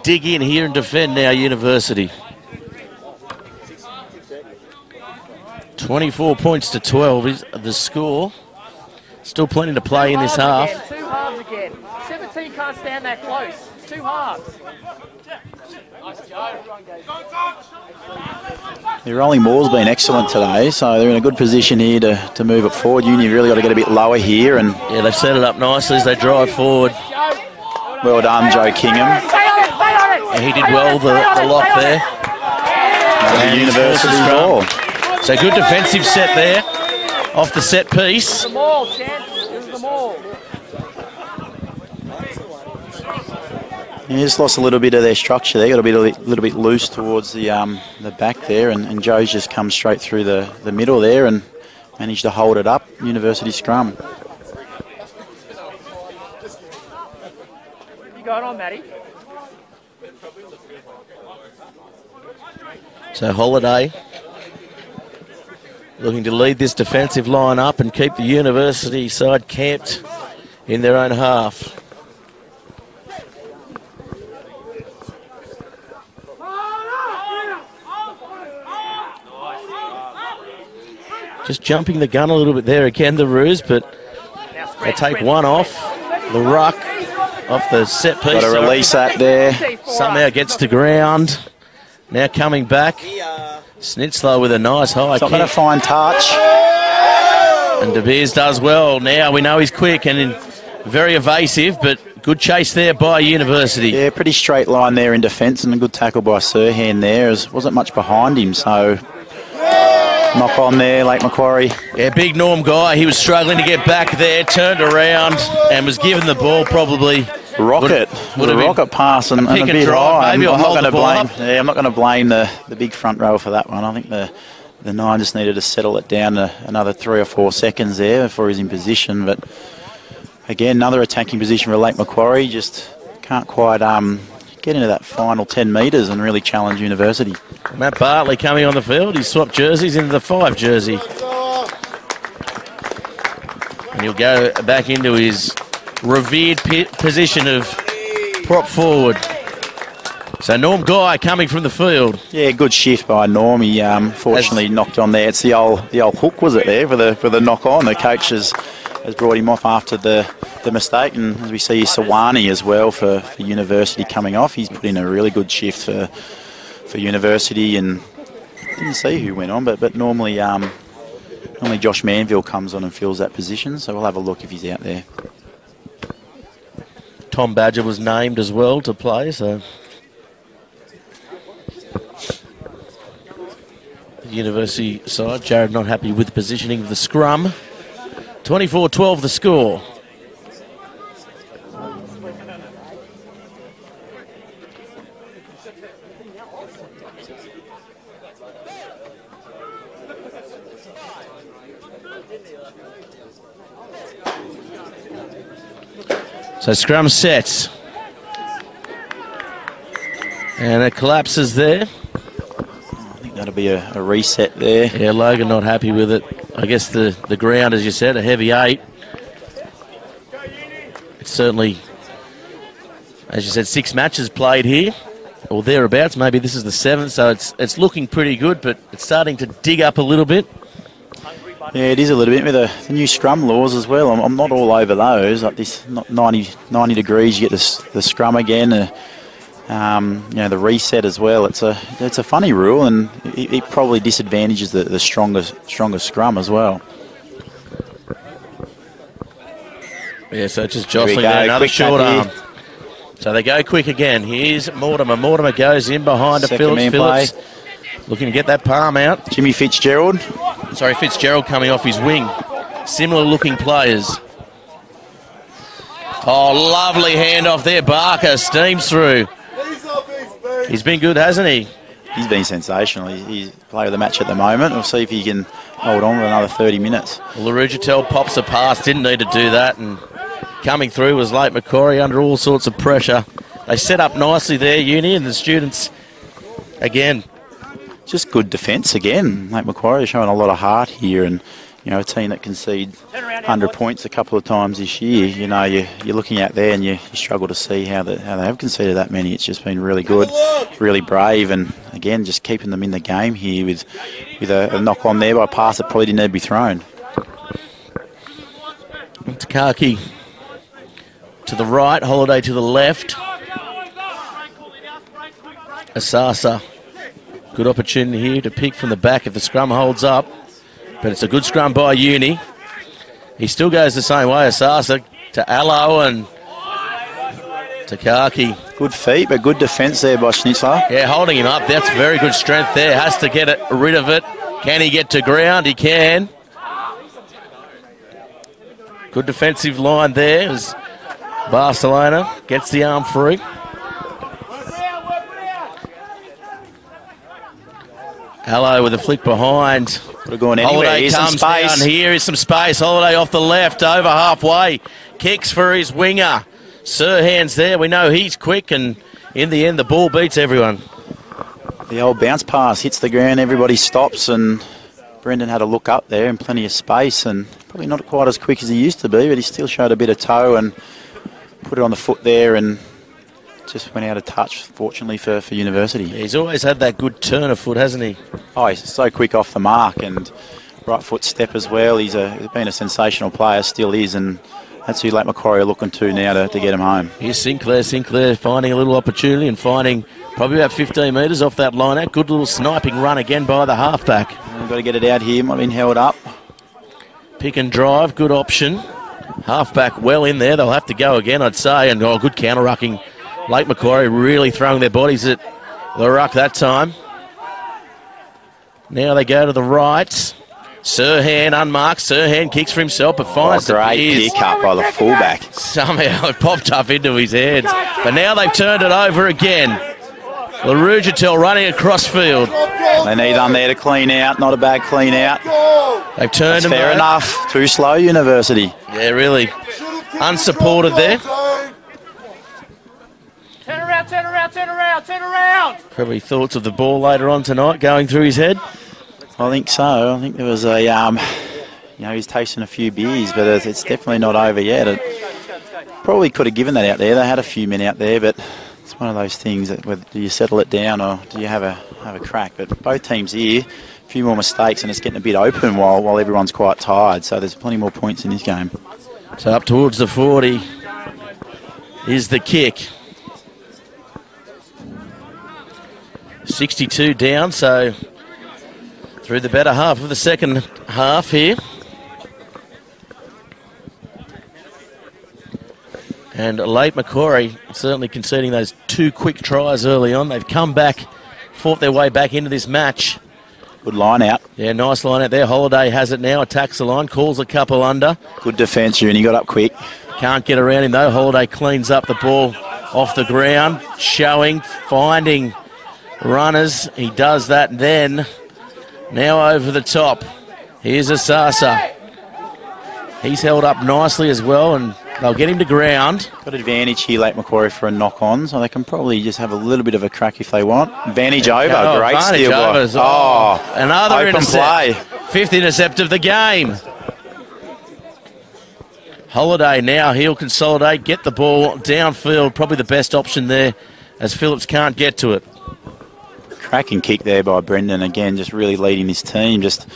dig in here and defend now, University. 24 points to 12 is the score. Still plenty to play in this half. Again. 2 halves again. 17 can't stand that close. 2 halves. Their rolling ball's been excellent today, so they're in a good position here to move it forward. Uni really got to get a bit lower here, and yeah, they've set it up nicely as they drive forward. Well done, Joe Kingham. And he did well the lock there. And the University ball. So good defensive set there off the set piece. The maul, Chance. It was the maul. Yeah, just lost a little bit of their structure there. Got a little bit loose towards the back there, and Joe's just come straight through the middle there and managed to hold it up. University scrum. You got on, Matty. So Holiday looking to lead this defensive line up and keep the University side camped in their own half. Just jumping the gun a little bit there again, the Roos, but they take one off. The ruck off the set piece. Got to release that there. Somehow gets to ground. Now coming back. Schnitzler with a nice high It's not kick. going to find touch. And De Beers does well. Now we know he's quick and very evasive, but good chase there by University. Yeah, pretty straight line there in defence, and a good tackle by Sirhan there. Wasn't much behind him, so knock on there, Lake Macquarie. Yeah, big Norm guy. He was struggling to get back there, turned around and was given the ball probably. Rocket. Would have a rocket pass and a bit high. I'm not going to blame. Yeah, I'm not going to blame the big front row for that one. I think the nine just needed to settle it down to another 3 or 4 seconds there before he's in position. But again, another attacking position for Lake Macquarie. Just can't quite get into that final 10 metres and really challenge University. Matt Bartley coming on the field. He's swapped jerseys into the 5 jersey. And he'll go back into his revered position of prop forward. So Norm Guy coming from the field. Yeah, good shift by Norm. He fortunately knocked on there. It's the old hook, was it there, for the knock on. The coach has brought him off after the mistake, and as we see Sawani as well for University coming off. He's put in a really good shift for University, and didn't see who went on, but normally Josh Manville comes on and fills that position, so we'll have a look if he's out there. Tom Badger was named as well to play, so the University side, Jared not happy with the positioning of the scrum. 24-12 the score. So scrum sets. And it collapses there. I think that'll be a reset there. Yeah, Logan not happy with it. I guess the ground, as you said, a heavy 8. It's certainly, as you said, 6 matches played here, or thereabouts. Maybe this is the 7th, so it's looking pretty good, but it's starting to dig up a little bit. Yeah, it is a little bit with the new scrum laws as well. I'm not all over those. Like this, not 90 degrees, you get the scrum again. The reset as well. It's a funny rule, and it probably disadvantages the stronger scrum as well. Yeah, so just jostling there, another short arm. So they go quick again. Here's Mortimer. Mortimer goes in behind to Phillips. Phillips looking to get that palm out. Jimmy Fitzgerald. Sorry, Fitzgerald coming off his wing. Similar looking players. Oh, lovely handoff there. Barker steams through. He's been good, hasn't he? He's been sensational. He's player of the match at the moment. We'll see if he can hold on for another 30 minutes. Well, Larugitel pops a pass. Didn't need to do that. And coming through was late Macquarie under all sorts of pressure. They set up nicely there, Uni, and the students, again. Just good defence again. Lake Macquarie showing a lot of heart here, and a team that concedes 100 points a couple of times this year. You're looking out there and you struggle to see how they have conceded that many. It's just been really good, really brave, and again just keeping them in the game here with a knock on there by a pass that probably didn't need to be thrown. Takaki to the right, Holiday to the left. Asasa. Good opportunity here to pick from the back if the scrum holds up. But it's a good scrum by Uni. He still goes the same way. Asasa to Allo and Takaki. Good feet, but good defence there by Schnitzler. Yeah, holding him up. That's very good strength there. Has to get rid of it. Can he get to ground? He can. Good defensive line there as Barcelona gets the arm free. Hello with a flick behind. Could have gone anywhere. Holiday comes down. Here is some space. Holiday off the left, over halfway. Kicks for his winger. Sirhan's there. We know he's quick, and in the end, the ball beats everyone. The old bounce pass hits the ground. Everybody stops, and Brendan had a look up there and plenty of space, and probably not quite as quick as he used to be, but he still showed a bit of toe and put it on the foot there and just went out of touch, fortunately, for University. Yeah, he's always had that good turn of foot, hasn't he? Oh, he's so quick off the mark and right foot step as well. He's been a sensational player, still is, and that's who Lake Macquarie are looking to now to get him home. Here's Sinclair. Sinclair finding a little opportunity and finding probably about 15 metres off that line out. Good little sniping run again by the halfback. We've got to get it out here. Might have been held up. Pick and drive, good option. Halfback well in there. They'll have to go again, I'd say. And good counter-rucking. Lake Macquarie really throwing their bodies at the ruck that time. Now they go to the right. Sirhan unmarked. Sirhan kicks for himself but finds the great pick up by the fullback. Somehow it popped up into his hands. But now they've turned it over again. Larugitel running across field. They need one there to clean out. Not a bad clean out. They've turned him. Fair enough. Too slow, University. Yeah, really. Unsupported there. Turn around, turn around, turn around, turn around. Probably thoughts of the ball later on tonight going through his head. I think so. I think there was a, he's tasting a few beers, but it's definitely not over yet. It probably could have given that out there. They had a few men out there, but it's one of those things that whether do you settle it down or do you have a crack? But both teams here, a few more mistakes, and it's getting a bit open while everyone's quite tired. So there's plenty more points in this game. So up towards the 40 is the kick. 62 down, so through the better half of the second half here. And late Macquarie certainly conceding those two quick tries early on. They've come back, fought their way back into this match. Good line out. Yeah, nice line out there. Holiday has it now, attacks the line, calls a couple under. Good defence, Uni got up quick. Can't get around him though. Holiday cleans up the ball off the ground, showing, finding runners. He does that then. Now over the top. Here's Asasa. He's held up nicely as well, and they'll get him to ground. Got advantage here, Lake Macquarie, for a knock-on, so they can probably just have a little bit of a crack if they want. Advantage over. Great steal. Another open intercept. Play. Fifth intercept of the game. Holiday now, he'll consolidate, get the ball downfield. Probably the best option there, as Phillips can't get to it. Cracking kick there by Brendan. Again, just really leading this team. Just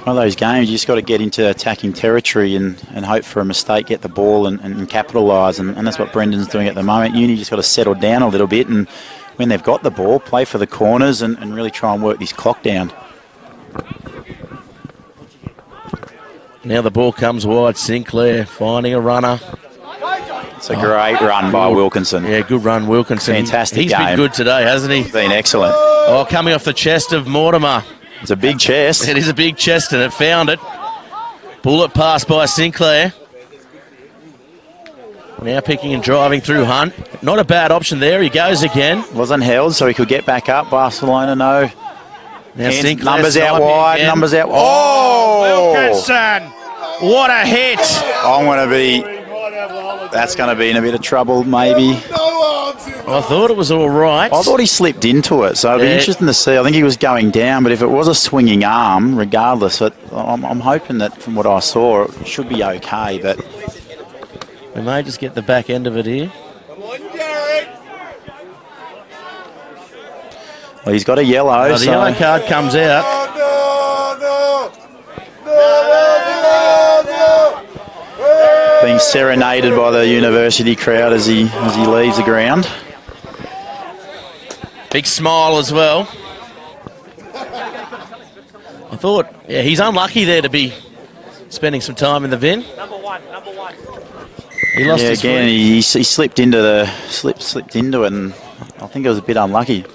One of those games, you just got to get into attacking territory and hope for a mistake, get the ball and capitalise, and that's what Brendan's doing at the moment. Uni just got to settle down a little bit, and when they've got the ball, play for the corners and really try and work this clock down. Now the ball comes wide. Sinclair finding a runner. It's a great run by Wilkinson. Yeah, good run, Wilkinson. Fantastic He's game. been good today, hasn't he? He's been excellent. Oh, coming off the chest of Mortimer. It's a big chest. It is a big chest, and it found it. Bullet pass by Sinclair. Now picking and driving through Hunt. Not a bad option there. He goes again. Wasn't held, so he could get back up. Barcelona, no. Now Sinclair Numbers out wide. again. Numbers out. Oh! Wilkinson! What a hit! I'm going to be... That's going to be in a bit of trouble, maybe. I thought it was all right. I thought he slipped into it, so it'd be interesting to see. I think he was going down, but if it was a swinging arm, regardless, I'm hoping that from what I saw, it should be okay, but... We may just get the back end of it here. Come on, Garrett. Well, he's got a yellow. Oh, the yellow card comes out. Being serenaded by the university crowd as he leaves the ground. Big smile as well. I thought, yeah, he's unlucky there to be spending some time in the bin. Number one. He lost his again, foot. he slipped into slipped into it, and I think it was a bit unlucky.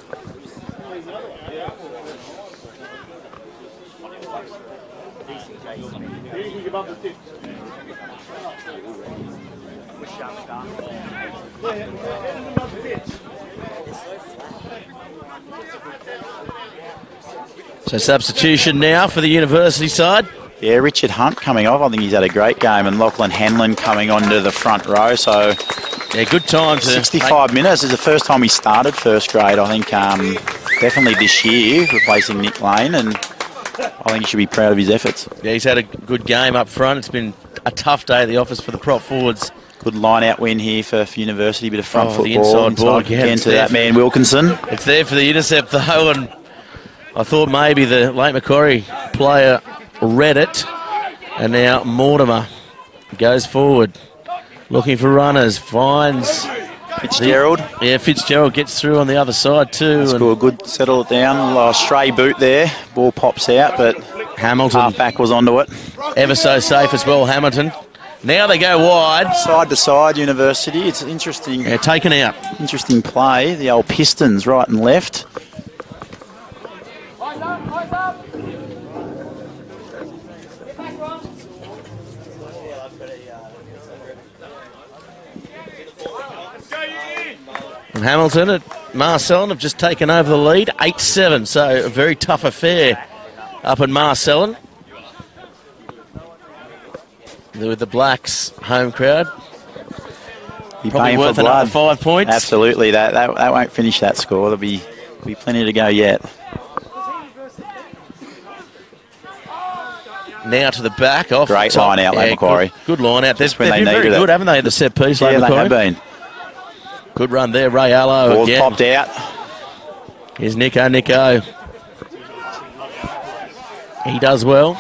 So substitution now for the university side. Yeah, Richard Hunt coming off. I think he's had a great game, and Lachlan Hanlon coming onto the front row. So, yeah, good time to 65 minutes is the first time he started first grade. I think definitely this year, replacing Nick Lane, and I think he should be proud of his efforts. Yeah, he's had a good game up front. It's been a tough day at the office for the prop forwards. Good line-out win here for University, bit of front football. The inside ball again to that man Wilkinson. It's there for the intercept though, and I thought maybe the late Macquarie player read it, and now Mortimer goes forward, looking for runners, finds Fitzgerald. Fitzgerald gets through on the other side too. That's a good settle it down. A stray boot there. Ball pops out, but Hamilton half-back was onto it. Ever so safe as well, Hamilton. Now they go wide. Side to side, University. It's interesting. Yeah, taken out. Interesting play. The old Pistons right and left. And Hamilton at Marcellin have just taken over the lead, 8-7, so a very tough affair up in Marcellin. With the Blacks home crowd. Probably worth another 5 points. Absolutely, that won't finish that score. There'll be plenty to go yet. Now to the back, off Great the top. line out, Lake Macquarie. Good line out. Just They've when been they very needed good, it. haven't they, the set piece, Yeah, Lake they Macquarie? have been. Good run there, Ray Allo Ball's again. popped out. Here's Nico. He does well.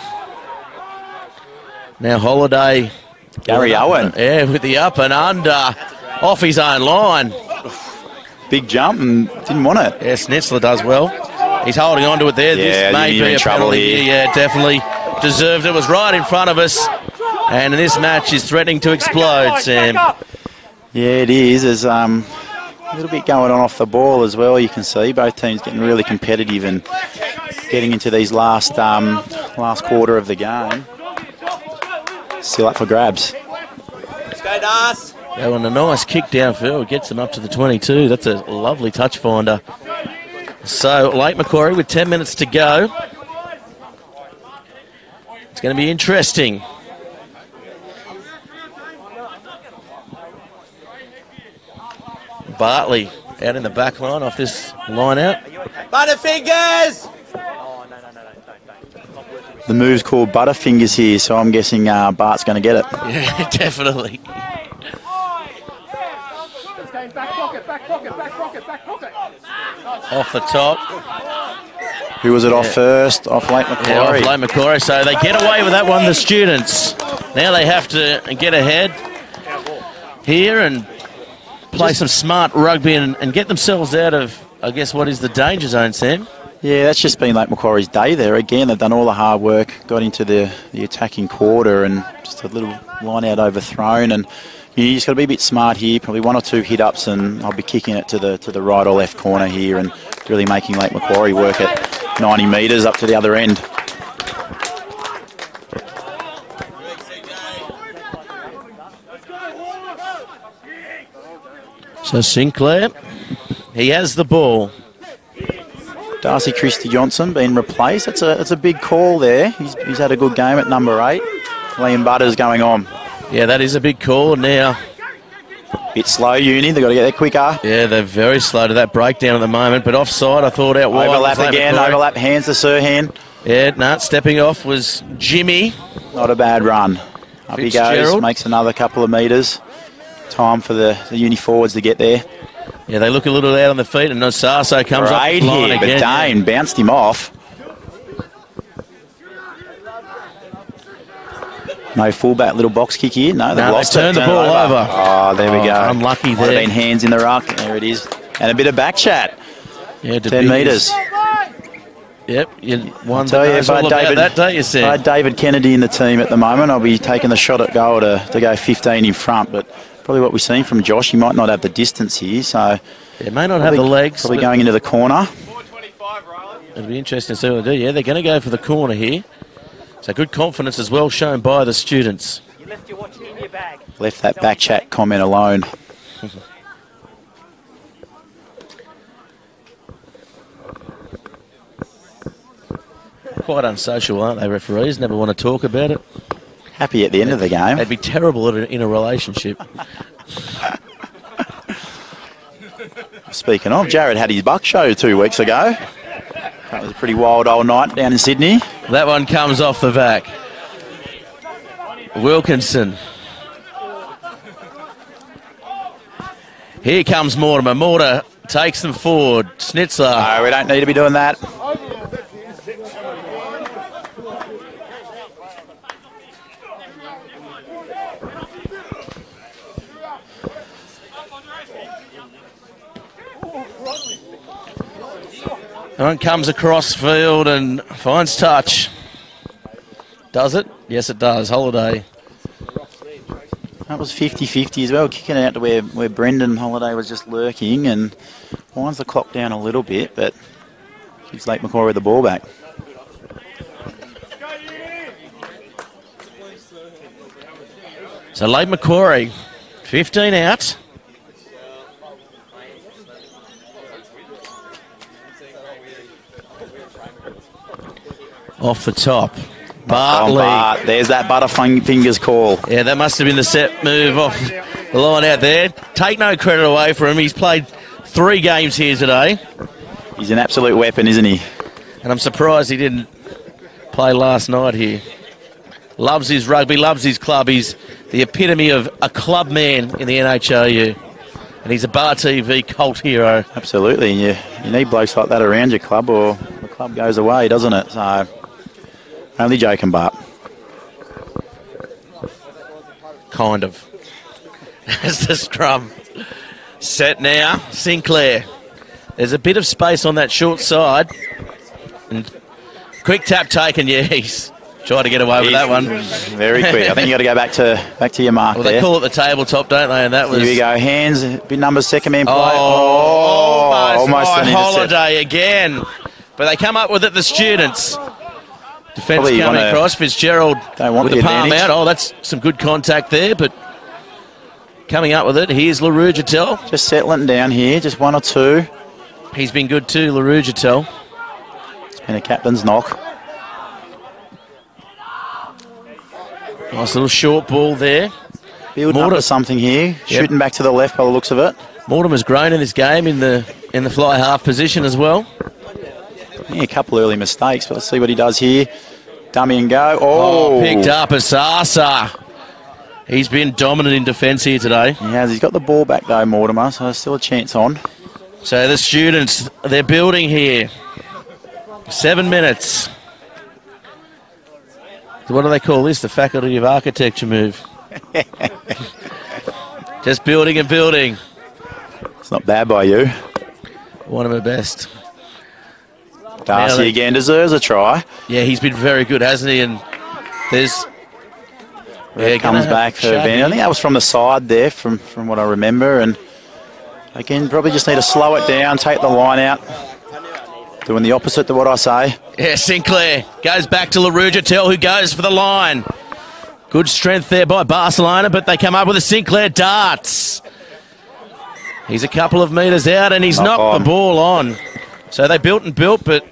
Now Holiday. Gary Owen. Yeah, with the up and under. Off his own line. Big jump and didn't want it. Yeah, Schnitzler does well. He's holding on to it there. Yeah, this may you're be in a trouble penalty here. Yeah, definitely deserved it. It was right in front of us. And this match is threatening to explode, Sam. Yeah, it is. There's a little bit going on off the ball as well, you can see. Both teams getting really competitive and getting into these last quarter of the game. Still up for grabs. Let's go, Das. And a nice kick downfield gets them up to the 22. That's a lovely touch finder. So, Lake Macquarie with 10 minutes to go. It's going to be interesting. Bartley out in the back line off this line out. Butterfingers! The move's called Butterfingers here, so I'm guessing Bart's going to get it. Yeah, definitely. Off the top. Who was it off first? Off Lake Macquarie. Yeah, off Lake Macquarie. So they get away with that one, the students. Now they have to get ahead here and play some smart rugby and get themselves out of, I guess, what is the danger zone, Sam? Yeah, that's just been Lake Macquarie's day there. Again, they've done all the hard work, got into the attacking quarter and just a little line out overthrown. And you just got to be a bit smart here, probably 1 or 2 hit-ups, and I'll be kicking it to the right or left corner here and really making Lake Macquarie work at 90 metres up to the other end. So Sinclair, he has the ball. Darcy Christie-Johnson being replaced. That's a big call there. He's had a good game at number 8. Liam Butters going on. Yeah, that is a big call now. Bit slow, Uni. They've got to get there quicker. Yeah, they're very slow to that breakdown at the moment, but offside, I thought out wide. Overlap again, overlap hands to Sirhan. Yeah, no, stepping off was Jimmy. Not a bad run. Up he goes, makes another couple of metres. Time for the Uni forwards to get there. Yeah, they look a little out on the feet, and Nosaso comes up the line here, again. But Dane bounced him off. No fullback, little box kick here. No, they've lost it. Turned the ball over. Oh, there we go. Unlucky there. Might have been hands in the ruck. There it is. And a bit of back chat. Yeah, 10 metres. Yep, you won tell you, if I had that, don't you, Sam? I had David Kennedy in the team at the moment, I'll be taking the shot at goal to go 15 in front, but probably what we've seen from Josh, he might not have the distance here, so... It may not have the legs. Probably going into the corner. It'll be interesting to see what they do. Yeah, they're going to go for the corner here. So good confidence as well shown by the students. You left your watch in your bag. Left that back chat comment alone. Quite unsocial, aren't they, referees? Never want to talk about it. Happy at the end of the game. They'd be terrible in a relationship. Speaking of, Jared had his buck show 2 weeks ago. That was a pretty wild old night down in Sydney. That one comes off the back. Wilkinson. Here comes Mortimer. Mortimer takes them forward. Schnitzler. No, we don't need to be doing that. One comes across field and finds touch. Does it? Yes, it does. Holiday. That was 50-50 as well, kicking out to where Brendan Holiday was just lurking and winds the clock down a little bit, but gives Lake Macquarie the ball back. So Lake Macquarie, 15 out. Off the top. Bartley. There's that Butterfingers call. Yeah, that must have been the set move off the line out there. Take no credit away from him. He's played 3 games here today. He's an absolute weapon, isn't he? And I'm surprised he didn't play last night here. Loves his rugby, loves his club. He's the epitome of a club man in the NHRU. And he's a Bar TV cult hero. Absolutely. You need blokes like that around your club or the club goes away, doesn't it? So, only joking, Bart. Kind of. As the scrum set now, Sinclair. There's a bit of space on that short side. And quick tap taken, yeah, he's tried to get away with that one. Very quick. I think you got to go back to your mark there. They call it the tabletop, don't they? And that was... Here we go. Hands, big number, second man play. Almost Holiday again. But they come up with it, the students. Defence coming across. Fitzgerald with the palm out. Oh, that's some good contact there, but coming up with it. Here's LaRue-Jatel. Just settling down here, just 1 or 2. He's been good too, LaRue-Jatel. It's been a captain's knock. Nice little short ball there. Building up to something here. Yep. Shooting back to the left by the looks of it. Mortimer's grown in this game in the fly half position as well. Yeah, a couple early mistakes, but let's see what he does here. Dummy and go. Oh, picked up Asasa. He's been dominant in defence here today. He has. He's got the ball back though, Mortimer, so there's still a chance on. So the students, they're building here. 7 minutes. What do they call this? The Faculty of Architecture move. Just building and building. It's not bad by you. One of her best. Darcy again deserves a try. Yeah, he's been very good, hasn't he? And there's... comes back for Van. I think that was from the side there, from what I remember. And again, probably just need to slow it down, take the line out. Doing the opposite to what I say. Yeah, Sinclair goes back to Laroujatel, who goes for the line. Good strength there by Barcelona, but they come up with a Sinclair darts. He's a couple of metres out, and he's knocked the ball on. So they built and built, but...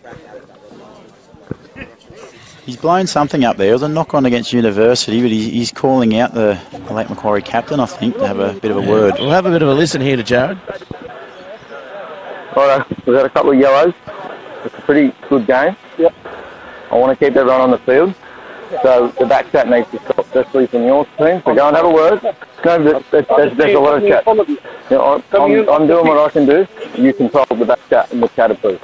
He's blown something up there. It was a knock-on against University, but he's calling out the late Macquarie captain, I think, to have a bit of a word. We'll have a bit of a listen here to Jared. Righto, we've got a couple of yellows. It's a pretty good game. Yep. I want to keep everyone on the field. So the back chat needs to stop, especially from your team. So go and have a word. No, there's a lot of chat. You know, I'm doing what I can do. You control the back chat and the chatter, please.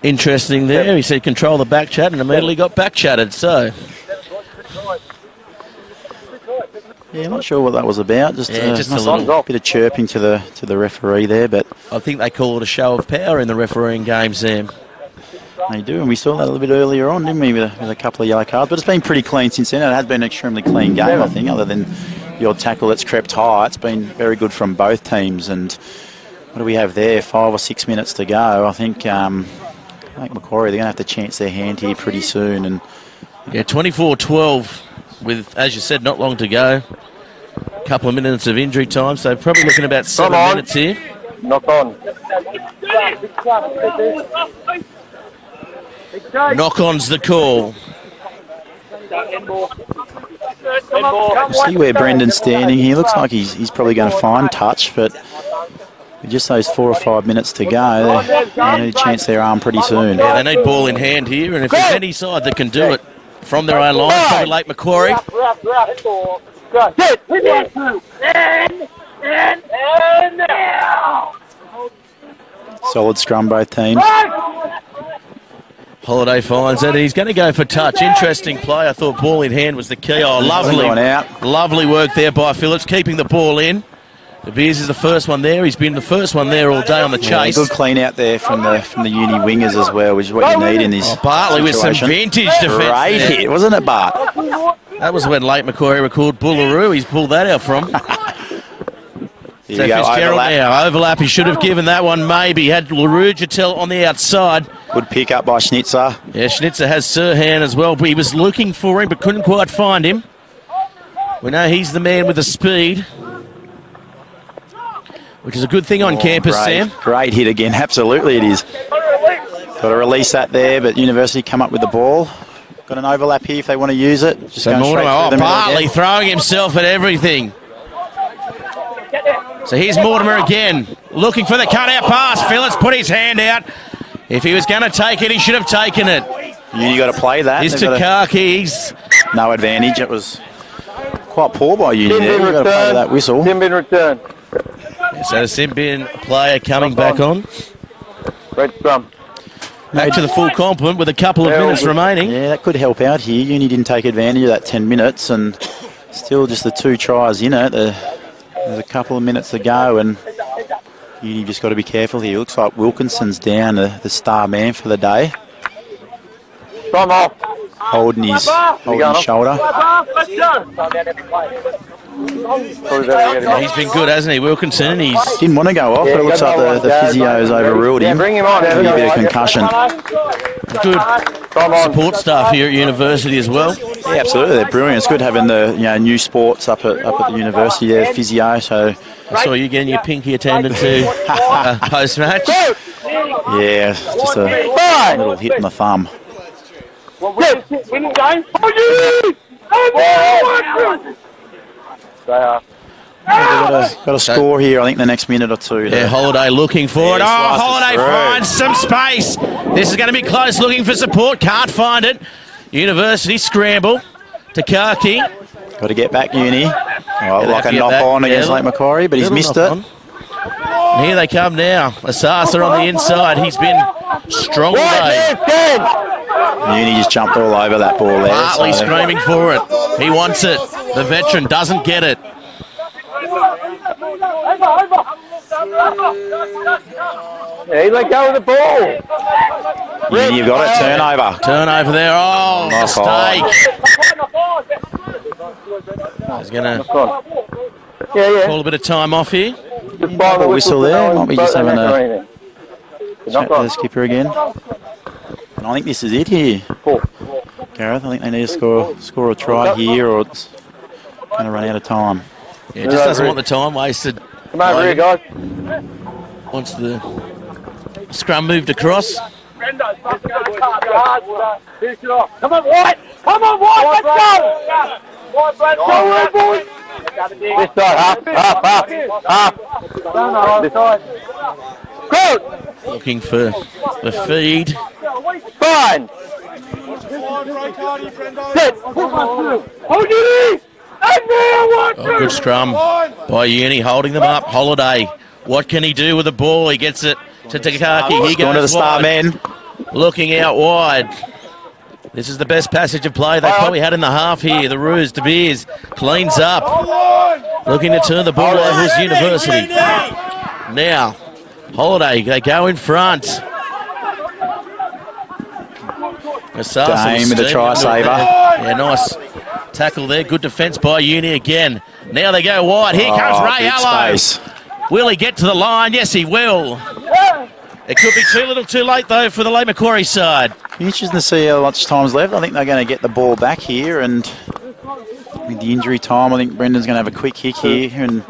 Interesting there. He said control the back chat and immediately got back chatted. So... Yeah, I'm not sure what that was about. Just a little bit of chirping to the referee there, but I think they call it a show of power in the refereeing game, Sam. They do, and we saw that a little bit earlier on, didn't we, with a couple of yellow cards. But it's been pretty clean since then. It has been an extremely clean game, I think, other than the odd tackle that's crept high. It's been very good from both teams. And what do we have there? 5 or 6 minutes to go. I think Macquarie, they're going to have to chance their hand here pretty soon. And yeah, 24-12 with, as you said, not long to go. A couple of minutes of injury time, so probably looking about 7 minutes here. Knock on. Knock-on's the call. See where Brendan's standing. He looks like he's probably going to find touch, but with just those 4 or 5 minutes to go, they need to chance their arm pretty soon. Yeah, they need ball in hand here, and if there's any side that can do it from their own line, probably late Macquarie. Solid scrum, both teams. Holiday finds it. He's going to go for touch. Interesting play. I thought ball in hand was the key. Oh, lovely work there by Phillips, keeping the ball in. De Beers is the first one there. He's been the first one there all day on the chase. Good clean out there from the uni wingers as well, which is what you need in this Bartley situation. With some vintage defence. Great hit, wasn't it, Bart? That was when late Macquarie recalled Bullaroo. He's pulled that out from. So Fitzgerald now. Overlap. He should have given that one maybe. Had Laroujatel on the outside. Good pick up by Schnitzer. Yeah, Schnitzer has Sirhan as well. But he was looking for him but couldn't quite find him. We know he's the man with the speed, which is a good thing on campus, Sam. Great hit again. Absolutely it is. Got to release that there, but University come up with the ball. Got an overlap here if they want to use it. Just so Mortimer, Bartley throwing himself at everything. So here's Mortimer again, looking for the cut-out pass. Phillips put his hand out. If he was going to take it, he should have taken it. You got to play that. Here's Takaki. No advantage. It was quite poor by Uni there. You've got to play that whistle. Simbin return. Yeah, so the Simbin player coming back on. Great scrum. Back to the full complement with a couple of minutes remaining. Yeah, that could help out here. Uni didn't take advantage of that 10 minutes and still just the 2 tries in it. There's a couple of minutes to go and Uni just got to be careful here. Looks like Wilkinson's down, the star man for the day. From off. Holding his shoulder. He's been good, hasn't he, Wilkinson? He didn't want to go off, but it looks like the physio's overruled him. Bring him on. A bit of concussion. Good support staff here at University as well. Yeah, absolutely. They're brilliant. It's good having the new sports up at the University there, physio. So I saw you getting your pinky attended to post-match. Yeah, just a little hit in the thumb. Got a score here, I think, the next minute or two. Yeah, Holiday looking for it. Oh, Holiday finds some space. This is going to be close, looking for support. Can't find it. University scramble. Takaki. Got to get back, Uni. Well, like a knock-on against Lake Macquarie, but he's missed it. And here they come now. Asasa on the inside. He's been strong today. Uni just jumped all over that ball there. Bartley screaming for it. He wants it. The veteran doesn't get it. Yeah, he let go of the ball. Uni, you've got it. Turnover. Turnover there. Oh, mistake. He's going to call a bit of time off here. Just by the Whistle there. Might be just having a chat to the a... skipper again. And I think this is it here. Gareth, I think they need to score a try here, or it's going to run out of time. Yeah, just doesn't want the time wasted. Come over here, guys. Once the scrum moved across. Come on, White! Come on, White! Let's go! This side, half. This side. Good! Looking for the feed. Fine! Sit! Oh, good scrum by Uni, holding them up. Holiday, what can he do with the ball? He gets it to Takaki. He Going to the goes star wide. man. Looking out wide. This is the best passage of play they probably had in the half here. The Roos, De Beers cleans up. Looking to turn the ball over his University. Now, Holiday, they go in front. Dame with the try saver. Yeah, nice tackle there. Good defence by Uni again. Now they go wide. Here comes Ray Allo. Will he get to the line? Yes, he will. It could be too little too late, though, for the Lake Macquarie side. Interesting to see how much time's left. I think they're going to get the ball back here, and with the injury time, I think Brendan's going to have a quick kick here, and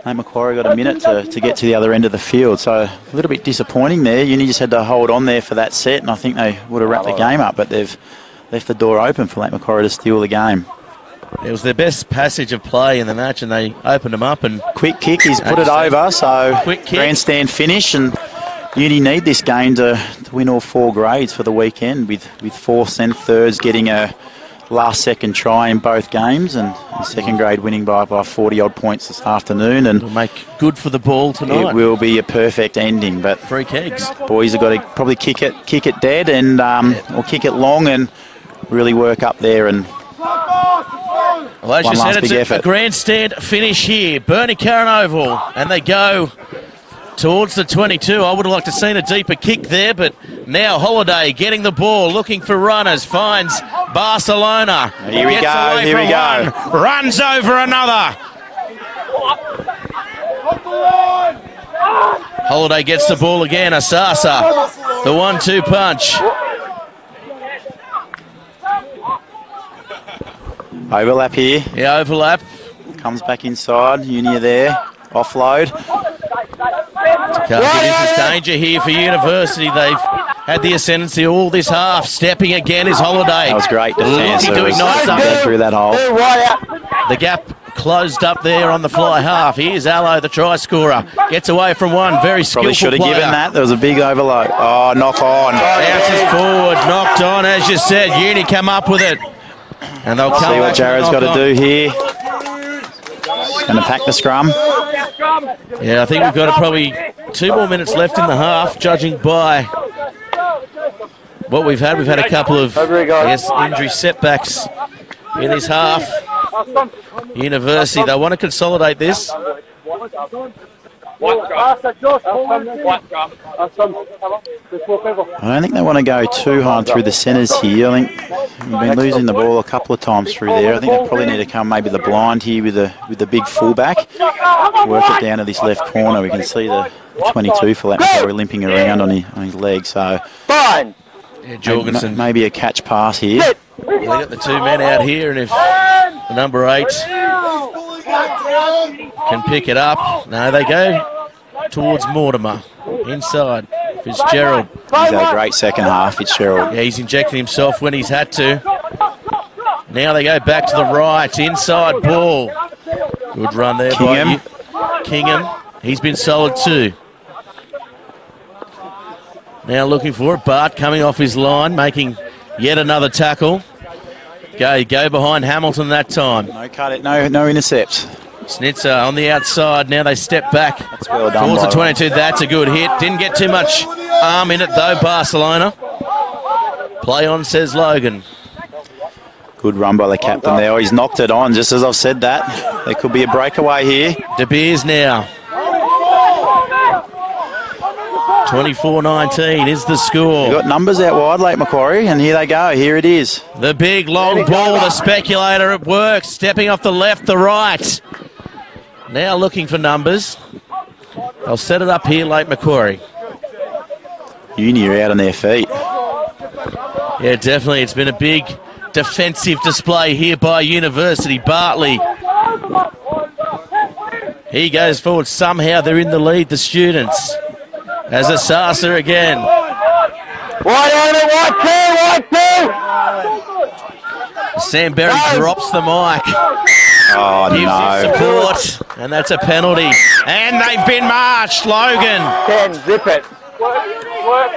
Lake Macquarie got a minute to get to the other end of the field. So a little bit disappointing there. Uni just had to hold on there for that set, and I think they would have wrapped the game up, but they've left the door open for Lake Macquarie to steal the game. It was their best passage of play in the match, and they opened them up. And quick kick, he's put it over, so quick kick. Grandstand finish, and Uni need this game to win all 4 grades for the weekend, with fourths and thirds getting a last second try in both games, and second grade winning by 40 odd points this afternoon, and it'll make good for the ball tonight. It will be a perfect ending, but free kegs. Boys have got to probably kick it dead, and or kick it long and really work up there. And well, as you said, it's a grandstand finish here. Bernie Curran Oval, and they go towards the 22. I would have liked to have seen a deeper kick there, but now Holiday getting the ball, looking for runners, finds Barcelona. Here we go. Runs over another. Holiday gets the ball again. Asasa, the 1-2 punch. Overlap here. Yeah, overlap. Comes back inside. Uni there. Offload. This is danger here for University. They've had the ascendancy all this half. Stepping again is Holiday. That was great defence. Doing nice up there through that hole. The gap closed up there on the fly half. Here's Allo, the try scorer. Gets away from one. Very skillful Probably should have player. given that. There was a big overload. Oh, knock on. Bounces forward. Knocked on, as you said. Uni come up with it. And they'll come see what back Jared's got to do here. Going to pack the scrum. Yeah, I think we've got probably 2 more minutes left in the half, judging by what we've had. We've had a couple of, injury setbacks in this half. University, they want to consolidate this. I don't think they want to go too hard through the centres here. I think we've been losing the ball a couple of times through there. I think they probably need to come maybe the blind here with the big fullback. Work it down to this left corner. We can see the 22 for Lake Macquarie limping around on his leg. So Yeah, Jorgensen. Maybe a catch pass here. They got the 2 men out here, and if the number 8 can pick it up. No, they go towards Mortimer. Inside. Fitzgerald. He's had a great second half, Fitzgerald. Yeah, he's injected himself when he's had to. Now they go back to the right. Inside ball. Good run there by Kingham. He's been solid too. Now looking for it. Bart coming off his line, making yet another tackle. Go behind Hamilton that time. No cut it, no intercept. Snitzer on the outside. Now they step back That's well done. towards the by 22. That's a good hit. Didn't get too much arm in it though, Barcelona. Play on, says Logan. Good run by the captain there. He's knocked it on, just as I've said that. There could be a breakaway here. De Beers now. 24-19 is the score. They've got numbers out wide, Lake Macquarie, and here they go. Here it is. The big long ball, the speculator at work, stepping off the left, the right. Now looking for numbers. They'll set it up here, Lake Macquarie. Uni are out on their feet. Yeah, definitely. It's been a big defensive display here by University. Bartley. He goes forward. Somehow they're in the lead, the students. As Asasa again. Wide on it, wide two. Sam Berry drops the mic. Oh, Gives no. it support. And that's a penalty. And they've been marched. Logan. 10, zip it.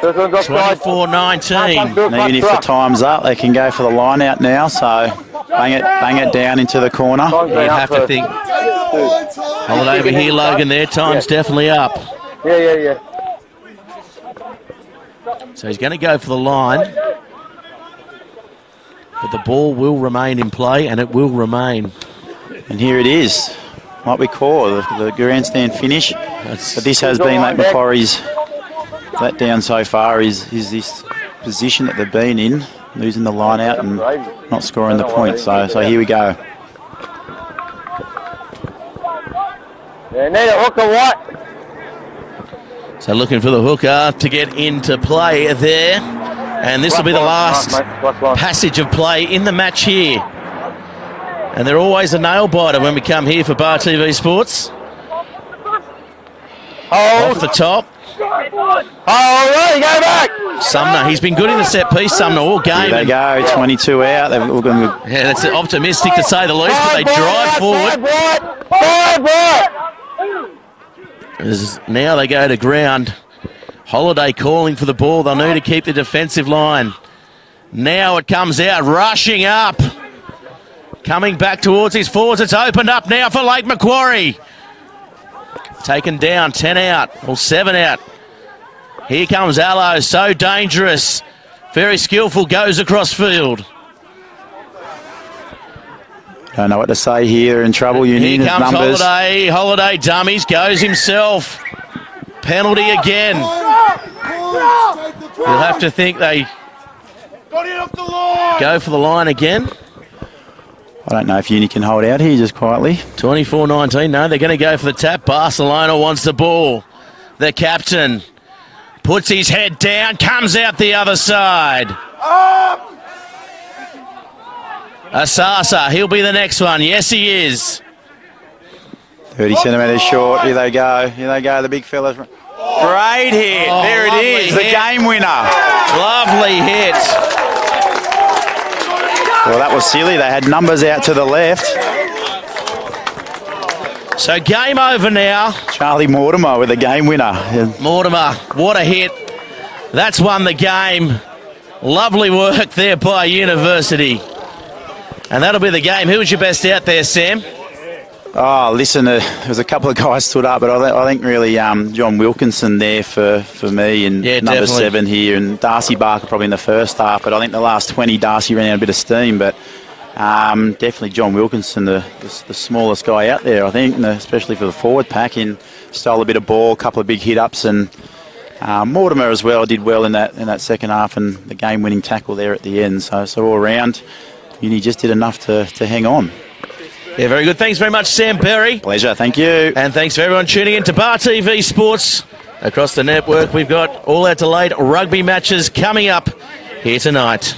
This one's offside. 24-19. And even if the time's up, they can go for the line out now, so bang it down into the corner. You have to think. Hold it over here, Logan, there. Time's definitely up. Yeah. So he's going to go for the line. But the ball will remain in play, and it will remain. And here it is, what we call the grandstand finish. But this has been Lake Macquarie's letdown so far, is this position that they've been in, losing the line out and not scoring the point. So here we go. They need a hooker, what? So looking for the hooker to get into play there. And this will be the last passage of play in the match here. And they're always a nail biter when we come here for Bar TV Sports. Off the top. Oh, go back. Sumner, he's been good in the set piece, Sumner, all game. Here they go, 22 out. They're all going to... Yeah, that's optimistic to say the least, but they drive forward. Now they go to ground. Holiday calling for the ball. They'll need to keep the defensive line. Now it comes out, rushing up. Coming back towards his forwards. It's opened up now for Lake Macquarie. Taken down, 10 out, or 7 out. Here comes Allo, so dangerous. Very skillful, goes across field. Don't know what to say here. In trouble, you need Here comes numbers. Holiday dummies, goes himself. Penalty again. You'll have to think they go for the line again. I don't know if Uni can hold out here just quietly. 24-19, no, they're going to go for the tap. Barcelona wants the ball. The captain puts his head down, comes out the other side. Asasa, he'll be the next one. Yes, he is. 30 centimetres short. Here they go. Here they go, the big fellas. Great hit. Oh, there it is, the hit. game winner. Lovely hit. Well, that was silly. They had numbers out to the left. So game over now. Charlie Mortimer with a game winner. Mortimer, what a hit. That's won the game. Lovely work there by University. And that'll be the game. Who was your best out there, Sam? Oh, listen, there was a couple of guys stood up, but I think really John Wilkinson there for me, and Yeah, number definitely. 7 here, and Darcy Barker probably in the first half, but I think the last 20 Darcy ran out a bit of steam, but definitely John Wilkinson, the smallest guy out there, I think, and especially for the forward pack, and stole a bit of ball, a couple of big hit-ups, and Mortimer as well did well in that second half, and the game-winning tackle there at the end, so all around, Uni just did enough to hang on. Yeah, very good. Thanks very much, Sam Berry. Pleasure, thank you. And thanks for everyone tuning in to Bar TV Sports. Across the network, we've got all our delayed rugby matches coming up here tonight.